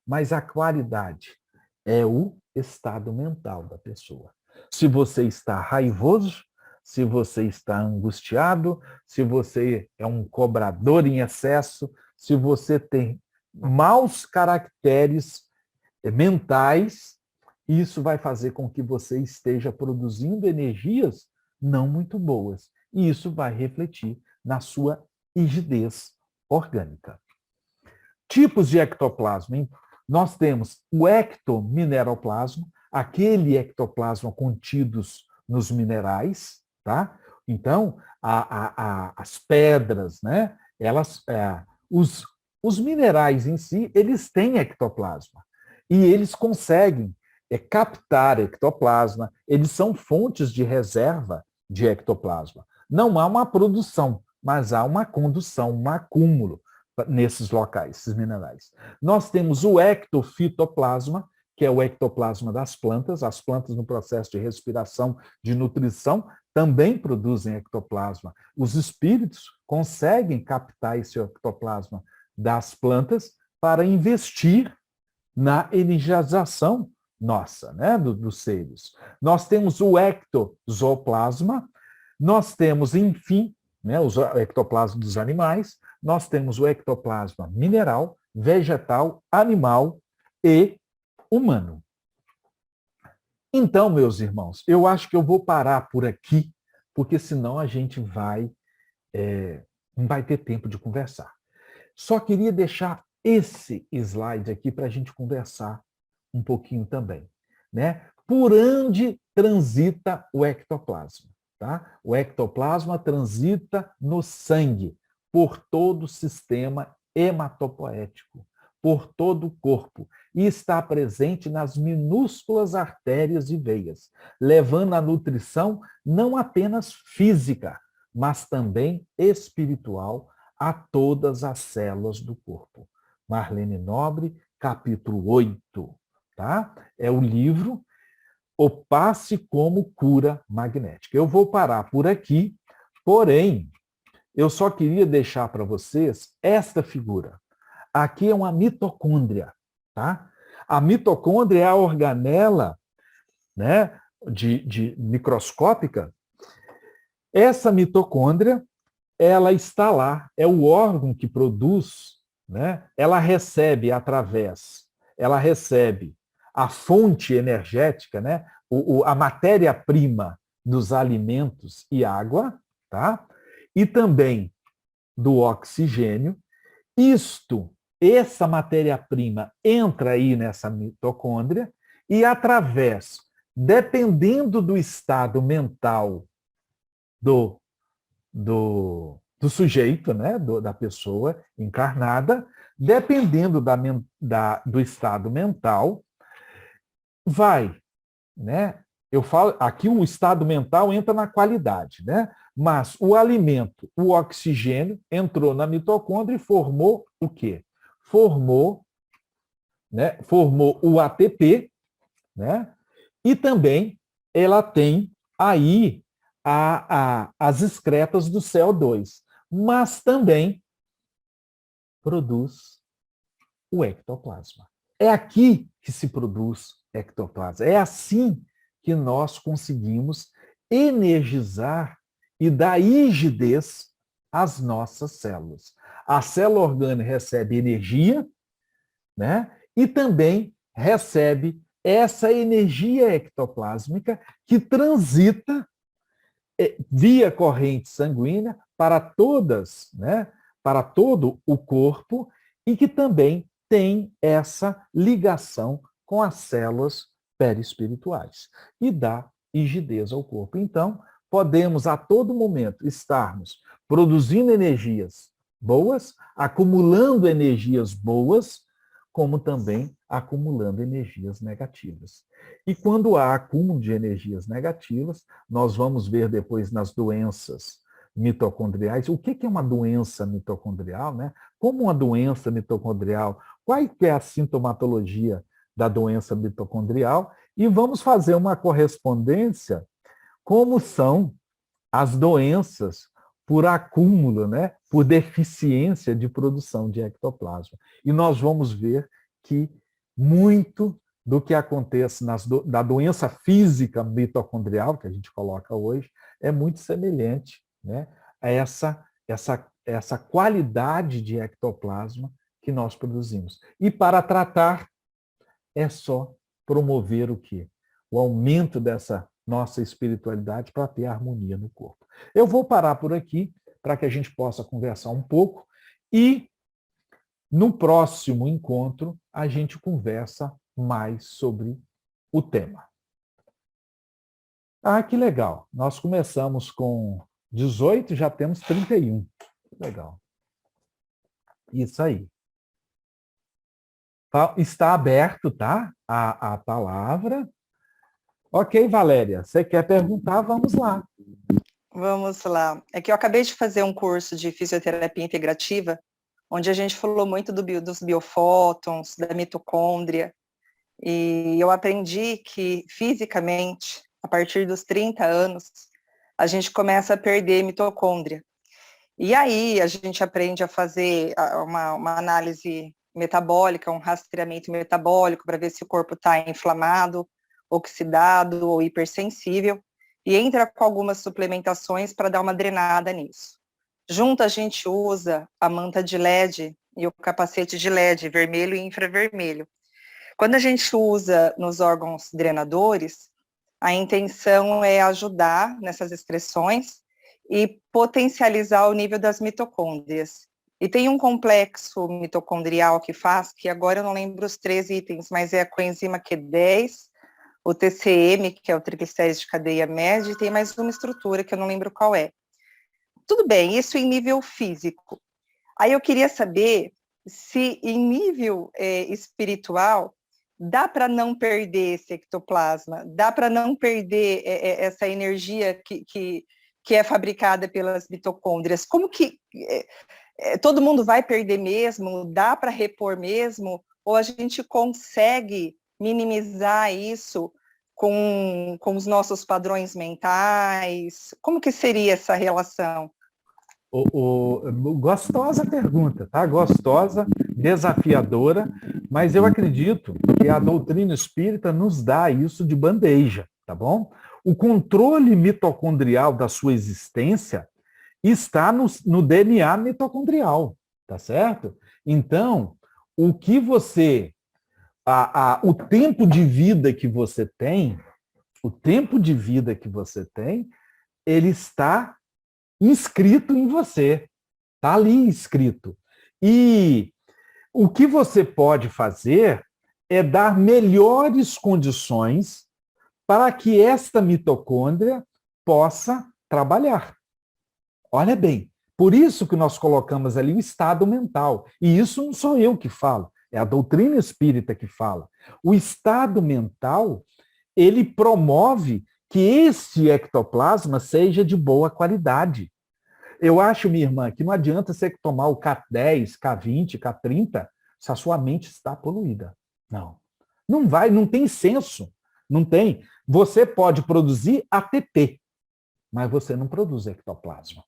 Mas a qualidade é o estado mental da pessoa. Se você está raivoso, se você está angustiado, se você é um cobrador em excesso, se você tem maus caracteres mentais, isso vai fazer com que você esteja produzindo energias não muito boas. E isso vai refletir na sua rigidez orgânica. Tipos de ectoplasma. Hein? Nós temos o ectomineroplasma, aquele ectoplasma contidos nos minerais, tá? Então, as pedras, né? Os minerais em si, eles têm ectoplasma. E eles conseguem captar ectoplasma, eles são fontes de reserva de ectoplasma. Não há uma produção, mas há uma condução, um acúmulo nesses locais, esses minerais. Nós temos o ectofitoplasma, que é o ectoplasma das plantas. As plantas, no processo de respiração, de nutrição, também produzem ectoplasma. Os espíritos conseguem captar esse ectoplasma das plantas para investir na energização nossa, né, dos seres. Nós temos o ectozoplasma, nós temos, enfim, né, o ectoplasma dos animais, nós temos o ectoplasma mineral, vegetal, animal e humano. Então, meus irmãos, eu acho que eu vou parar por aqui, porque senão a gente não vai ter tempo de conversar. Só queria deixar esse slide aqui para a gente conversar um pouquinho também, né? Por onde transita o ectoplasma? Tá? O ectoplasma transita no sangue, por todo o sistema hematopoético, por todo o corpo, e está presente nas minúsculas artérias e veias, levando a nutrição não apenas física, mas também espiritual a todas as células do corpo. Marlene Nobre, capítulo 8, tá? É o livro O Passe como Cura Magnética. Eu vou parar por aqui, porém, eu só queria deixar para vocês esta figura. Aqui é uma mitocôndria, tá? A mitocôndria é a organela, né, de microscópica, essa mitocôndria, ela está lá, é o órgão que produz, né? Ela recebe a fonte energética, né? A matéria-prima dos alimentos e água, tá? E também do oxigênio. Essa matéria-prima entra aí nessa mitocôndria e através, dependendo do estado mental do sujeito, né, da pessoa encarnada, dependendo do estado mental, vai, né? Eu falo aqui o estado mental entra na qualidade, né? Mas o alimento, o oxigênio entrou na mitocôndria e formou o quê? Formou, né? Formou o ATP, né? E também ela tem aí as excretas do CO2, mas também produz o ectoplasma. É aqui que se produz ectoplasma. É assim que nós conseguimos energizar e dar rigidez às nossas células. A célula orgânica recebe energia, né? E também recebe essa energia ectoplásmica que transita via corrente sanguínea para todas, né? Para todo o corpo e que também tem essa ligação com as células perispirituais e dá rigidez ao corpo. Então, podemos a todo momento estarmos produzindo energias boas, acumulando energias boas, como também acumulando energias negativas. E quando há acúmulo de energias negativas, nós vamos ver depois nas doenças mitocondriais, o que é uma doença mitocondrial, né? Como uma doença mitocondrial, qual é a sintomatologia da doença mitocondrial, e vamos fazer uma correspondência como são as doenças por acúmulo, né? Por deficiência de produção de ectoplasma. E nós vamos ver que muito do que acontece da doença física mitocondrial, que a gente coloca hoje, é muito semelhante, né, a essa qualidade de ectoplasma que nós produzimos. E para tratar, é só promover o quê? O aumento dessa nossa espiritualidade para ter harmonia no corpo. Eu vou parar por aqui para que a gente possa conversar um pouco e no próximo encontro a gente conversa mais sobre o tema. Ah, que legal. Nós começamos com 18, já temos 31. Legal. Isso aí. Está aberto, tá? A palavra. Ok, Valéria, você quer perguntar? Vamos lá. Vamos lá. É que eu acabei de fazer um curso de fisioterapia integrativa, onde a gente falou muito dos biofótons, da mitocôndria, e eu aprendi que fisicamente, a partir dos 30 anos, a gente começa a perder mitocôndria. E aí a gente aprende a fazer uma análise metabólica, um rastreamento metabólico para ver se o corpo está inflamado, oxidado ou hipersensível, e entra com algumas suplementações para dar uma drenada nisso. Junto a gente usa a manta de LED e o capacete de LED, vermelho e infravermelho. Quando a gente usa nos órgãos drenadores, a intenção é ajudar nessas excreções e potencializar o nível das mitocôndrias. E tem um complexo mitocondrial que faz, que agora eu não lembro os 3 itens, mas é a coenzima Q10, o TCM, que é o triglicérides de cadeia média, e tem mais uma estrutura que eu não lembro qual é. Tudo bem, isso em nível físico. Aí eu queria saber se em nível espiritual dá para não perder esse ectoplasma, dá para não perder essa energia que é fabricada pelas mitocôndrias. Como que todo mundo vai perder mesmo? Dá para repor mesmo? Ou a gente consegue minimizar isso com os nossos padrões mentais? Como que seria essa relação? Gostosa pergunta, tá? Gostosa, desafiadora, mas eu acredito que a doutrina espírita nos dá isso de bandeja, tá? tá bom? O controle mitocondrial da sua existência está no DNA mitocondrial, tá certo? Então, o que você, o tempo de vida que você tem, ele está inscrito em você, está ali inscrito. E o que você pode fazer é dar melhores condições para que esta mitocôndria possa trabalhar. Olha bem, por isso que nós colocamos ali o estado mental. E isso não sou eu que falo, é a doutrina espírita que fala. O estado mental, ele promove que este ectoplasma seja de boa qualidade. Eu acho, minha irmã, que não adianta você tomar o K10, K20, K30, se a sua mente está poluída. Não. Não vai, não tem senso. Não tem. Você pode produzir ATP, mas você não produz ectoplasma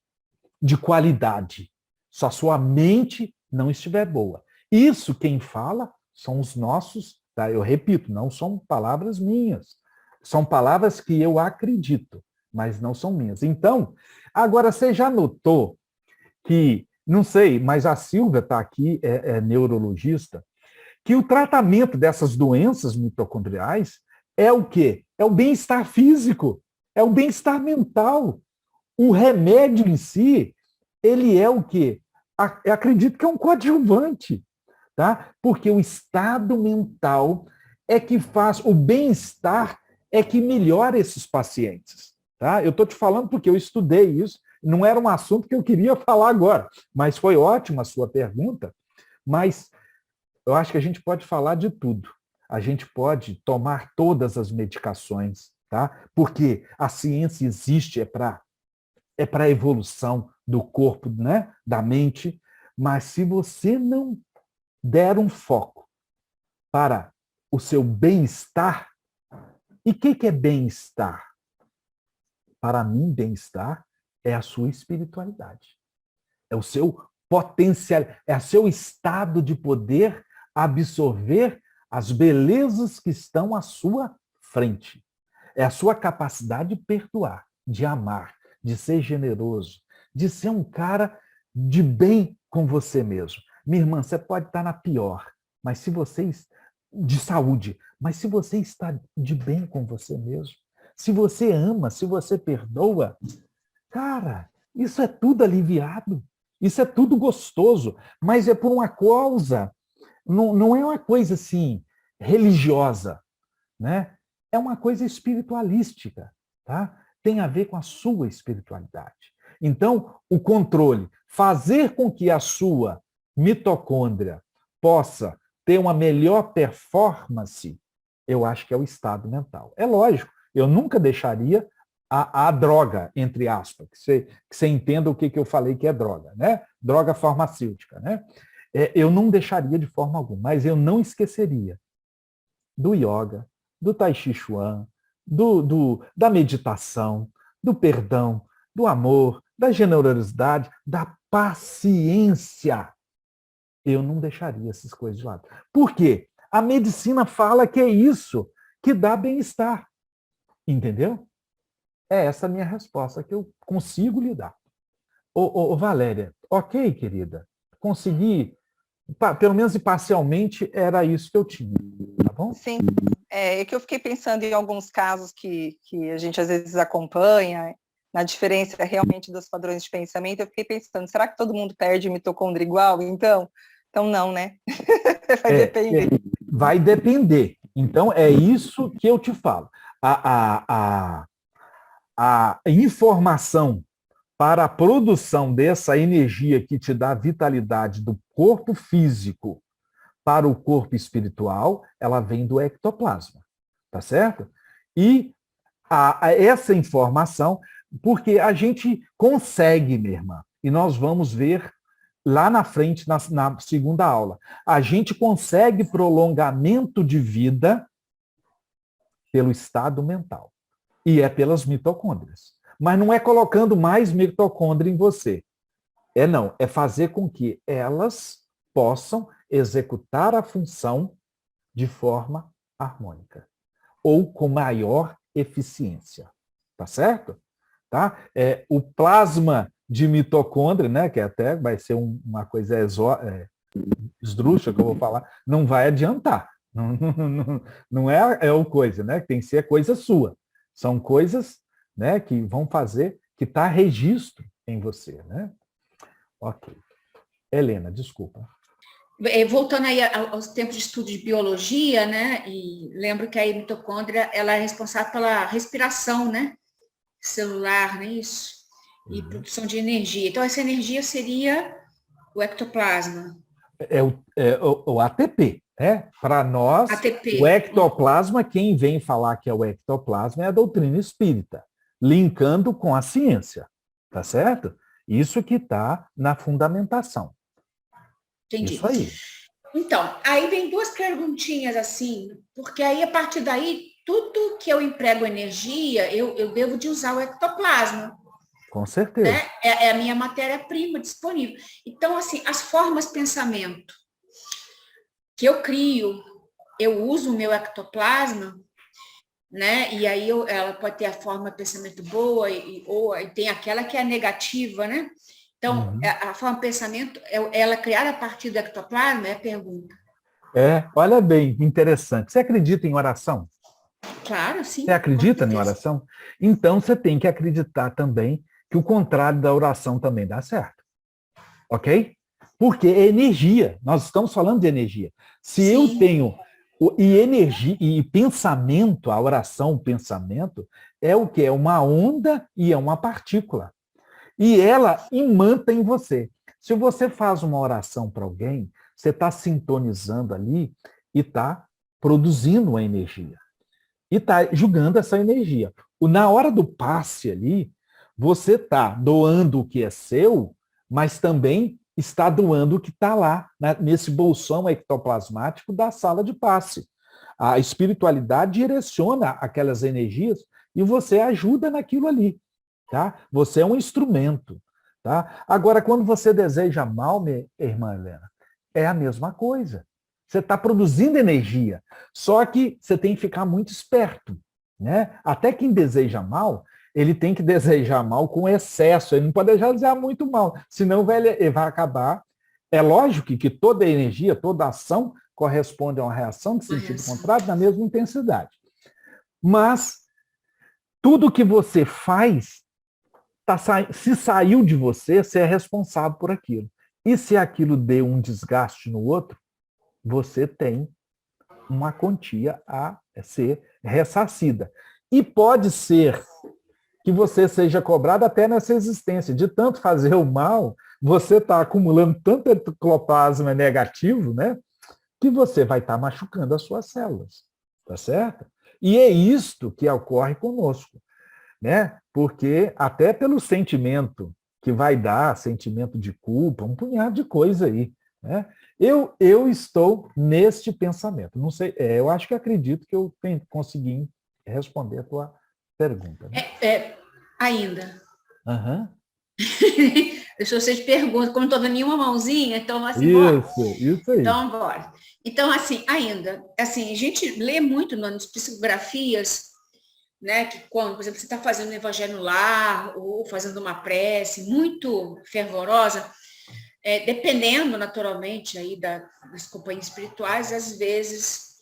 de qualidade. Se a sua mente não estiver boa. Isso quem fala são os nossos, tá? Eu repito, não são palavras minhas. São palavras que eu acredito, mas não são minhas. Então, agora você já notou que, não sei, mas a Silvia está aqui, é neurologista, que o tratamento dessas doenças mitocondriais é o quê? É o bem-estar físico, é o bem-estar mental. O remédio em si, ele é o quê? Eu acredito que é um coadjuvante, tá? Porque o estado mental é que faz, o bem-estar é que melhora esses pacientes, tá? Eu estou te falando porque eu estudei isso, não era um assunto que eu queria falar agora, mas foi ótima a sua pergunta, mas eu acho que a gente pode falar de tudo. A gente pode tomar todas as medicações, tá? Porque a ciência existe, é para a evolução do corpo, né? Da mente, mas se você não der um foco para o seu bem-estar, e o que é bem-estar? Para mim, bem-estar é a sua espiritualidade. É o seu potencial, é o seu estado de poder absorver as belezas que estão à sua frente. É a sua capacidade de perdoar, de amar, de ser generoso, de ser um cara de bem com você mesmo. Minha irmã, você pode estar na pior, mas se você de saúde, mas se você está de bem com você mesmo, se você ama, se você perdoa, cara, isso é tudo aliviado, isso é tudo gostoso, mas é por uma causa, não é uma coisa assim religiosa, né? É uma coisa espiritualística, tá? Tem a ver com a sua espiritualidade. Então, o controle, fazer com que a sua mitocôndria possa ter uma melhor performance, eu acho que é o estado mental. É lógico, eu nunca deixaria a droga, entre aspas, que você entenda o que eu falei que é droga, né? Droga farmacêutica, né? Eu não deixaria de forma alguma, mas eu não esqueceria do yoga, do tai chi chuan, da meditação, do perdão, do amor, da generosidade, da paciência. Eu não deixaria essas coisas de lado. Por quê? A medicina fala que é isso que dá bem-estar. Entendeu? É essa a minha resposta que eu consigo lhe dar. Ô, Valéria, ok, querida? Consegui, pelo menos parcialmente, era isso que eu tinha, tá bom? Sim, é que eu fiquei pensando em alguns casos que a gente às vezes acompanha, na diferença realmente dos padrões de pensamento, eu fiquei pensando, será que todo mundo perde mitocôndria igual? Então não, né? Vai depender. Vai depender. Então, é isso que eu te falo. A informação para a produção dessa energia que te dá vitalidade do corpo físico para o corpo espiritual, ela vem do ectoplasma, tá certo? E essa informação, porque a gente consegue, minha irmã, e nós vamos ver lá na frente, na segunda aula, a gente consegue prolongamento de vida pelo estado mental. E é pelas mitocôndrias. Mas não é colocando mais mitocôndria em você. É fazer com que elas possam executar a função de forma harmônica. Ou com maior eficiência. Tá certo? Tá? O plasma de mitocôndria, né, que até vai ser uma coisa esdrúxula que eu vou falar, não vai adiantar. Não é o coisa, né? Tem que ser coisa sua. São coisas, né, que vão fazer, que está registro em você, né? Ok. Helena, desculpa. Voltando aí aos tempos de estudo de biologia, né? E lembro que a mitocôndria ela é responsável pela respiração, né? Celular, não é isso? E produção de energia. Então, essa energia seria o ectoplasma. O ATP, né? Para nós, ATP. o ectoplasma, quem vem falar que é o ectoplasma é a doutrina espírita, linkando com a ciência, tá certo? Isso que está na fundamentação. Entendi. Isso aí. Então, aí vem duas perguntinhas assim, porque aí a partir daí, tudo que eu emprego energia, eu devo de usar o ectoplasma. Com certeza. Né? É a minha matéria-prima disponível. Então, assim, as formas de pensamento que eu crio, eu uso o meu ectoplasma, né? E aí ela pode ter a forma de pensamento boa ou tem aquela que é negativa, né? Então, a forma de pensamento, ela é criada a partir do ectoplasma? É a pergunta. Olha bem, interessante. Você acredita em oração? Claro, sim. Você acredita em oração? Então, você tem que acreditar também que o contrário da oração também dá certo. Ok? Porque é energia. Nós estamos falando de energia. Se Sim. eu tenho... E energia, e pensamento, a oração, o pensamento, é o quê? É uma onda e é uma partícula. E ela imanta em você. Se você faz uma oração para alguém, você está sintonizando ali e está produzindo uma energia. E está julgando essa energia. Na hora do passe ali, você está doando o que é seu, mas também está doando o que está lá, nesse bolsão ectoplasmático da sala de passe. A espiritualidade direciona aquelas energias e você ajuda naquilo ali. Tá? Você é um instrumento. Tá? Agora, quando você deseja mal, minha irmã Helena, é a mesma coisa. Você está produzindo energia. Só que você tem que ficar muito esperto. Né? Até quem deseja mal, ele tem que desejar mal com excesso. Ele não pode desejar muito mal, senão ele vai acabar. É lógico que toda energia, toda ação corresponde a uma reação de sentido contrário na mesma intensidade. Mas tudo que você faz, se saiu de você, você é responsável por aquilo. E se aquilo deu um desgaste no outro, você tem uma quantia a ser ressarcida. E pode ser que você seja cobrado até nessa existência. De tanto fazer o mal, você está acumulando tanto ectoplasma negativo, né, que você vai estar machucando as suas células. Tá certo? E é isto que ocorre conosco. Né? Porque até pelo sentimento que vai dar, sentimento de culpa, um punhado de coisa aí. Né? Eu estou neste pensamento. Não sei, eu acho que acredito que eu consegui responder a tua pergunta. Né? Ainda. Uhum. Deixa eu vocês perguntam, como não estou vendo nenhuma mãozinha, então assim, isso aí. Então, bora. Então, assim, ainda, assim, a gente lê muito nas psicografias, né, que quando, por exemplo, você está fazendo um evangelho no lar ou fazendo uma prece muito fervorosa, dependendo naturalmente aí das companhias espirituais, às vezes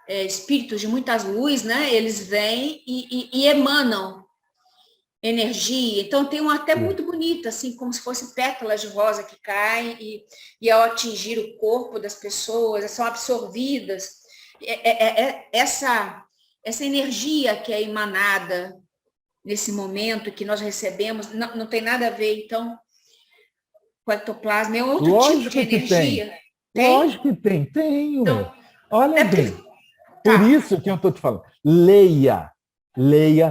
espíritos de muitas luzes, né, eles vêm e emanam energia. Então tem uma até muito bonita, assim, como se fossem pétalas de rosa que caem e ao atingir o corpo das pessoas, são absorvidas. Essa energia que é emanada nesse momento que nós recebemos, não tem nada a ver, então, com o ectoplasma. É outro Lógico tipo de energia. Tem. Lógico que tem. Então, olha bem. Tá. Por isso que eu estou te falando. Leia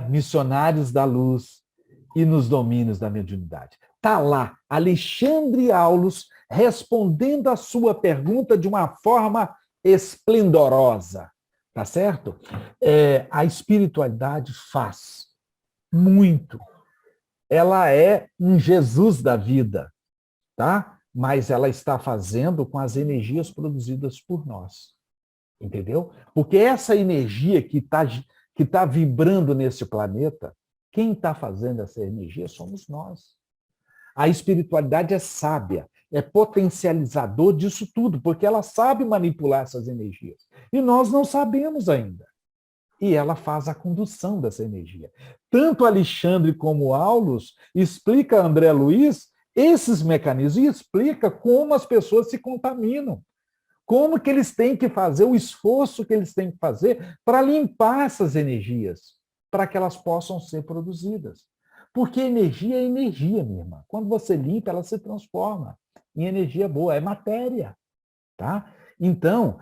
Missionários da Luz e nos Domínios da Mediunidade. Está lá, Alexandre Aulos respondendo a sua pergunta de uma forma esplendorosa. Tá certo? A espiritualidade faz muito. Ela é um Jesus da vida, tá? Mas ela está fazendo com as energias produzidas por nós. Entendeu? Porque essa energia que que está vibrando nesse planeta, quem está fazendo essa energia somos nós. A espiritualidade é sábia, é potencializador disso tudo, porque ela sabe manipular essas energias. E nós não sabemos ainda. E ela faz a condução dessa energia. Tanto Alexandre como Aulus explica a André Luiz esses mecanismos e explica como as pessoas se contaminam. Como que eles têm que fazer, o esforço que eles têm que fazer para limpar essas energias, para que elas possam ser produzidas. Porque energia é energia, minha irmã. Quando você limpa, ela se transforma em energia boa, é matéria. Tá? Então,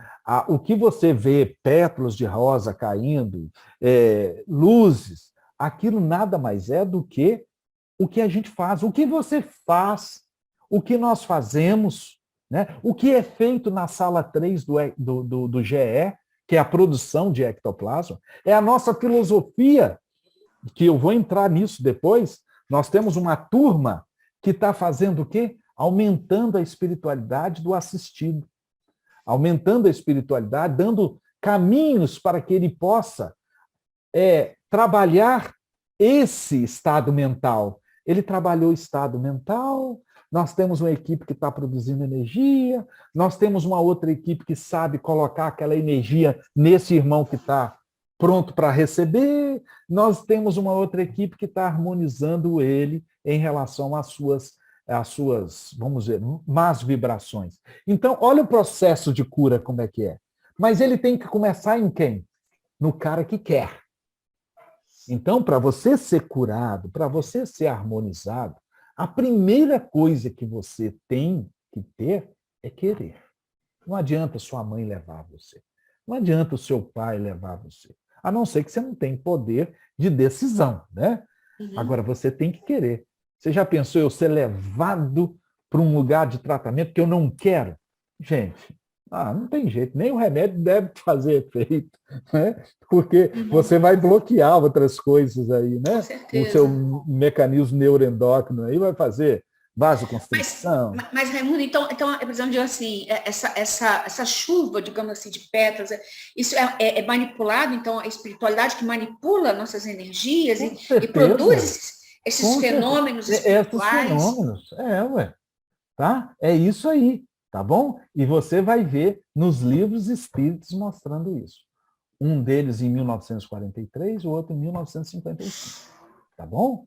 o que você vê, pétalas de rosa caindo, luzes, aquilo nada mais é do que o que a gente faz, o que você faz, o que nós fazemos, né? O que é feito na sala 3 do GE, que é a produção de ectoplasma, é a nossa filosofia, que eu vou entrar nisso depois. Nós temos uma turma que está fazendo o quê? Aumentando a espiritualidade do assistido. Aumentando a espiritualidade, dando caminhos para que ele possa trabalhar esse estado mental. Ele trabalhou o estado mental, nós temos uma equipe que está produzindo energia, nós temos uma outra equipe que sabe colocar aquela energia nesse irmão que está pronto para receber, nós temos uma outra equipe que está harmonizando ele em relação às suas, vamos dizer, más vibrações. Então, olha o processo de cura como é que é. Mas ele tem que começar em quem? No cara que quer. Então, para você ser curado, para você ser harmonizado, a primeira coisa que você tem que ter é querer. Não adianta sua mãe levar você. Não adianta o seu pai levar você. A não ser que você não tenha poder de decisão, né? Uhum. Agora, você tem que querer. Você já pensou eu ser levado para um lugar de tratamento que eu não quero? Gente, não tem jeito. Nem o remédio deve fazer efeito, né? Porque você vai bloquear outras coisas aí, né? Com certeza. O seu mecanismo neuroendócrino aí vai fazer vasoconstricção. Mas Raimundo, então, por exemplo, assim, essa chuva, digamos assim, de pétalas, isso é manipulado, então, a espiritualidade que manipula nossas energias e produz esses fenômenos espirituais. Esses fenômenos, ué. Tá? É isso aí, tá bom? E você vai ver nos livros espíritos mostrando isso. Um deles em 1943, o outro em 1955. Tá bom?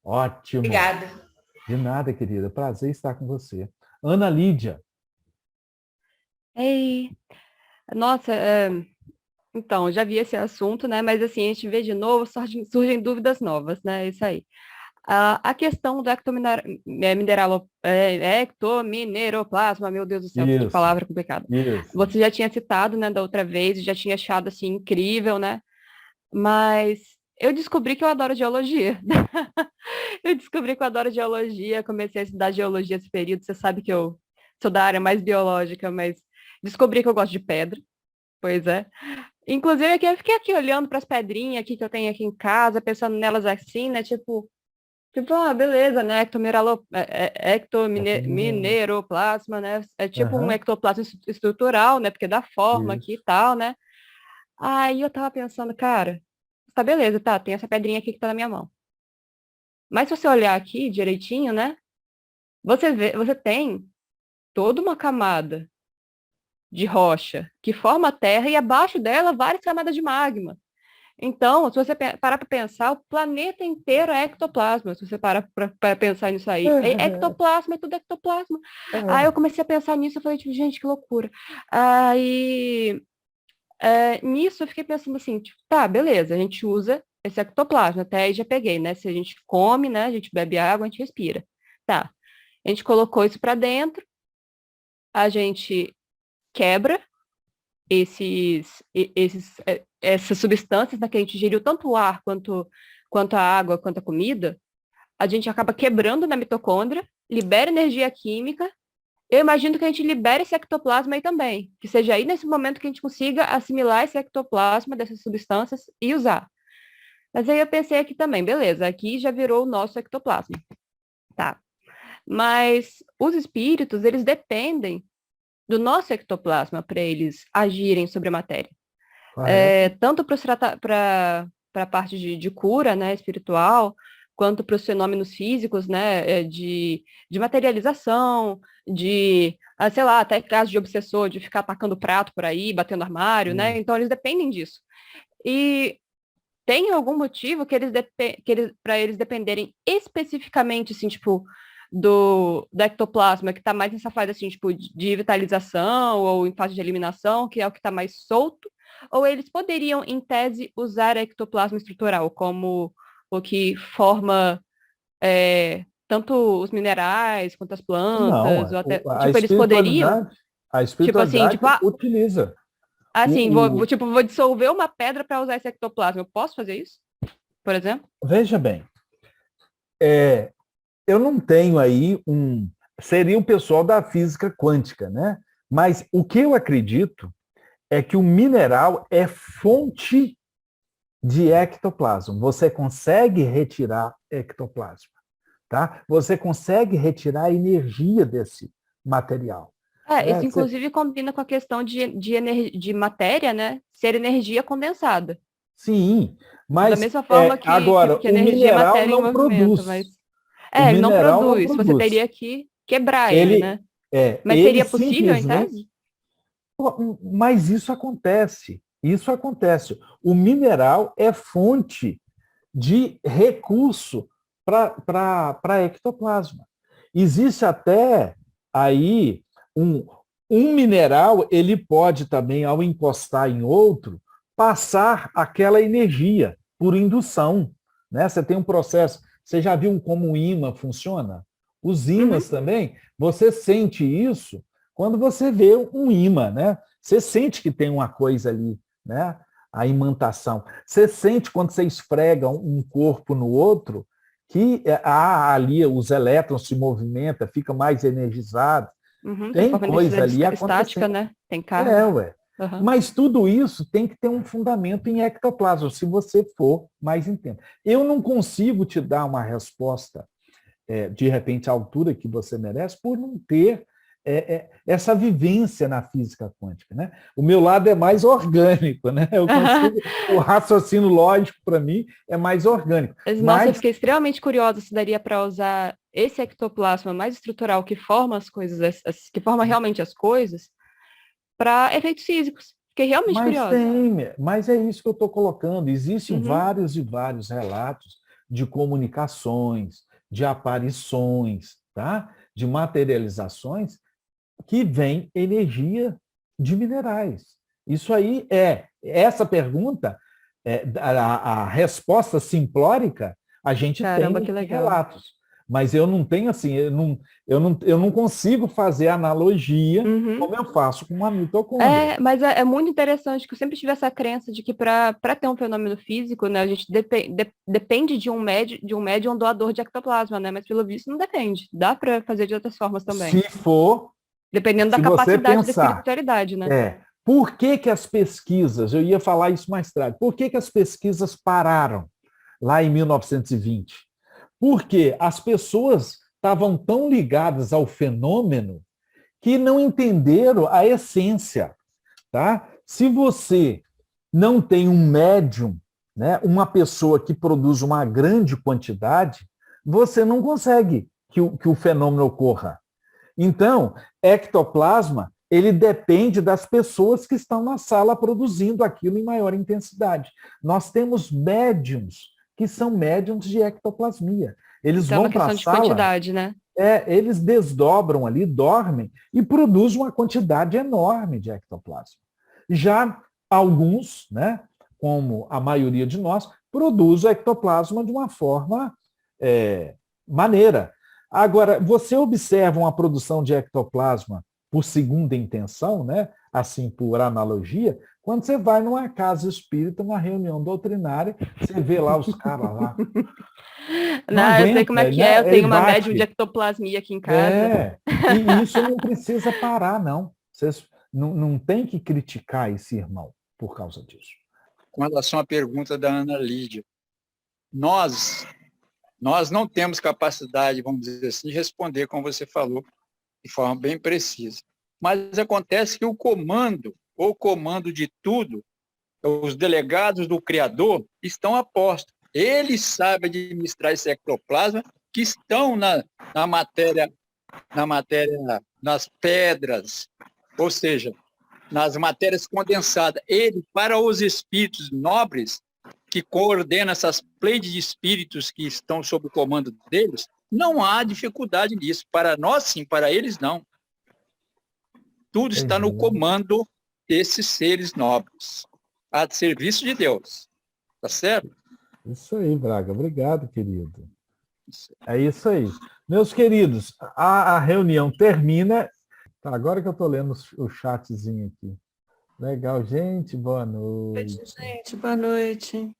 Ótimo. Obrigada. De nada, querida. Prazer estar com você. Ana Lídia. Ei, nossa, então, já vi esse assunto, né? Mas assim, a gente vê de novo, surgem dúvidas novas, né? Isso aí. A questão do ectomineroplasma, meu Deus do céu, que Isso. palavra complicada. Isso. Você já tinha citado, né, da outra vez, já tinha achado, assim, incrível, né? Mas eu descobri que eu adoro geologia. Eu descobri que eu adoro geologia, comecei a estudar geologia esse período, você sabe que eu sou da área mais biológica, mas descobri que eu gosto de pedra, pois é. Inclusive, aqui, eu fiquei aqui olhando para as pedrinhas aqui que eu tenho aqui em casa, pensando nelas assim, né, tipo, beleza, né, ectomineroplasma, né, é tipo um ectoplasma estrutural, né, porque dá forma aqui e tal, né. Aí eu tava pensando, cara, tá beleza, tá, tem essa pedrinha aqui que tá na minha mão. Mas se você olhar aqui direitinho, né, você tem toda uma camada de rocha que forma a Terra e abaixo dela várias camadas de magma. Então, se você parar para pensar, o planeta inteiro é ectoplasma, se você parar para pensar nisso aí. Ectoplasma, é tudo ectoplasma. Aí eu comecei a pensar nisso, eu falei, tipo, gente, que loucura. Aí, nisso eu fiquei pensando assim, tipo, tá, beleza, a gente usa esse ectoplasma, até aí já peguei, né? Se a gente come, né? A gente bebe água, a gente respira. Tá. A gente colocou isso para dentro, a gente quebra essas substâncias, né, que a gente ingeriu, tanto o ar quanto a água, quanto a comida, a gente acaba quebrando na mitocôndria, libera energia química. Eu imagino que a gente libere esse ectoplasma aí também, que seja aí nesse momento que a gente consiga assimilar esse ectoplasma dessas substâncias e usar. Mas aí eu pensei aqui também, beleza, aqui já virou o nosso ectoplasma. Tá. Mas os espíritos, eles dependem do nosso ectoplasma para eles agirem sobre a matéria. tanto para a parte de cura, né, espiritual, quanto para os fenômenos físicos, né, de materialização, sei lá, até caso de obsessor, de ficar atacando prato por aí, batendo armário, né, então eles dependem disso. E tem algum motivo para eles dependerem especificamente, assim, tipo, do ectoplasma, que está mais nessa fase, assim, tipo, de vitalização ou em fase de eliminação, que é o que está mais solto, ou eles poderiam, em tese, usar ectoplasma estrutural como o que forma tanto os minerais quanto as plantas, Não, ou até, a tipo, eles poderiam, tipo assim, espiritualidade utiliza. assim, O- o- vou dissolver uma pedra para usar esse ectoplasma. Eu posso fazer isso, por exemplo? Veja bem, eu não tenho aí seria o pessoal da física quântica, né? Mas o que eu acredito é que o mineral é fonte de ectoplasma. Você consegue retirar ectoplasma, tá? Você consegue retirar a energia desse material. Isso inclusive combina com a questão de matéria, né? Ser energia condensada. Sim, Da mas mesma forma agora que o energia é mineral matéria em não movimento, produz. mas O ele não mineral não produz. Você produz. teria que quebrar ele, Ele né? Mas ele seria possível, em simplesmente. tese? Mas isso acontece. Isso acontece. O mineral é fonte de recurso para ectoplasma. Existe até aí um mineral, ele pode também, ao encostar em outro, passar aquela energia por indução. Né? Você tem um processo. Você já viu como o ímã funciona? Os ímãs também, você sente isso quando você vê um ímã, né? Você sente que tem uma coisa ali, né? A imantação. Você sente quando você esfrega um corpo no outro que ali os elétrons se movimentam, fica mais energizado. Tem Tem coisa ali estática, acontecendo. né? Tem carga. Ué. Mas tudo isso tem que ter um fundamento em ectoplasma, se você for mais intenso. Eu não consigo te dar uma resposta, de repente, à altura que você merece, por não ter essa vivência na física quântica, né? O meu lado é mais orgânico, né? Eu consigo, o raciocínio lógico para mim é mais orgânico. Nossa, eu fiquei extremamente curiosa se daria para usar esse ectoplasma mais estrutural que forma as coisas, que forma realmente as coisas, para efeitos físicos. Fiquei realmente curiosa. Mas é isso que eu estou colocando. Existem vários e vários relatos de comunicações, de aparições, tá? De materializações que vem energia de minerais. Isso aí essa pergunta, a resposta simplórica, a gente Caramba, tem que legal. relatos. Mas eu não tenho assim, eu não consigo fazer analogia como eu faço com uma mitocôndria. Mas é muito interessante que eu sempre tive essa crença de que para ter um fenômeno físico, né, a gente depende de um médium doador de ectoplasma, né? Mas pelo visto não depende. Dá para fazer de outras formas também. Dependendo da capacidade da espiritualidade, né? Por que as pesquisas, eu ia falar isso mais tarde, por que as pesquisas pararam lá em 1920? Porque as pessoas estavam tão ligadas ao fenômeno que não entenderam a essência. Tá? Se você não tem um médium, né, uma pessoa que produz uma grande quantidade, você não consegue que o fenômeno ocorra. Então, ectoplasma, ele depende das pessoas que estão na sala produzindo aquilo em maior intensidade. Nós temos médiums que são médiums de ectoplasmia. Eles vão para a sala, de quantidade, né? Eles desdobram ali, dormem e produzem uma quantidade enorme de ectoplasma. Já alguns, né, como a maioria de nós, produz o ectoplasma de uma forma maneira. Agora, você observa uma produção de ectoplasma por segunda intenção, né, assim por analogia, quando você vai numa casa espírita, numa reunião doutrinária, você vê lá os caras lá. Não, eu sei como é que é, eu tenho uma médium de ectoplasmia aqui em casa. E isso não precisa parar, não. Vocês não tem que criticar esse irmão por causa disso. Com relação à pergunta da Ana Lídia, nós não temos capacidade, vamos dizer assim, de responder, como você falou, de forma bem precisa. Mas acontece que o comando de tudo, os delegados do Criador estão a posto. Eles sabem administrar esse ectoplasma que estão na matéria, nas pedras, ou seja, nas matérias condensadas. Ele, para os espíritos nobres, que coordenam essas pleiades de espíritos que estão sob o comando deles, não há dificuldade nisso. Para nós, sim, para eles, não. Tudo está no comando desses seres nobres, a serviço de Deus. Tá certo? Isso aí, Braga. Obrigado, querido. É isso aí. Meus queridos, a reunião termina. Tá, agora que eu estou lendo o chatzinho aqui. Legal, gente. Boa noite. Gente, boa noite.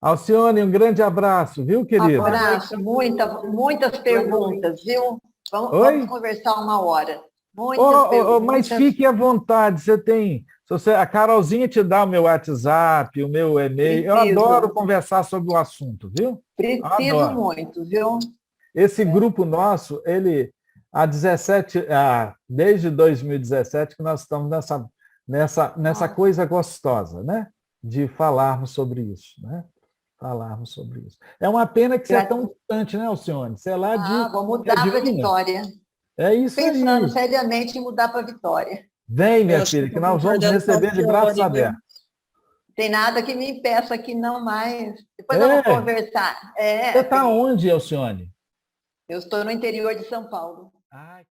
Alcione, um grande abraço, viu, querido? Abraço, muitas perguntas, viu? Vamos conversar uma hora. Muitas perguntas. Mas fique à vontade, você tem. A Carolzinha te dá o meu WhatsApp, o meu e-mail. Eu adoro conversar sobre o assunto, viu? Preciso muito, viu? Esse grupo nosso, ele desde 2017 que nós estamos nessa coisa gostosa, né? De falarmos sobre isso, né? Falarmos sobre isso. É uma pena que você é tão distante, né, Alcione? Você é lá de... vou mudar para Vitória. É isso aí. Pensando seriamente em mudar para Vitória. Vem, minha filha, que nós vamos receber de braços abertos. Tem nada que me impeça aqui, não mais. Depois vamos conversar. Você está onde, Alcione? Eu estou no interior de São Paulo. Ai,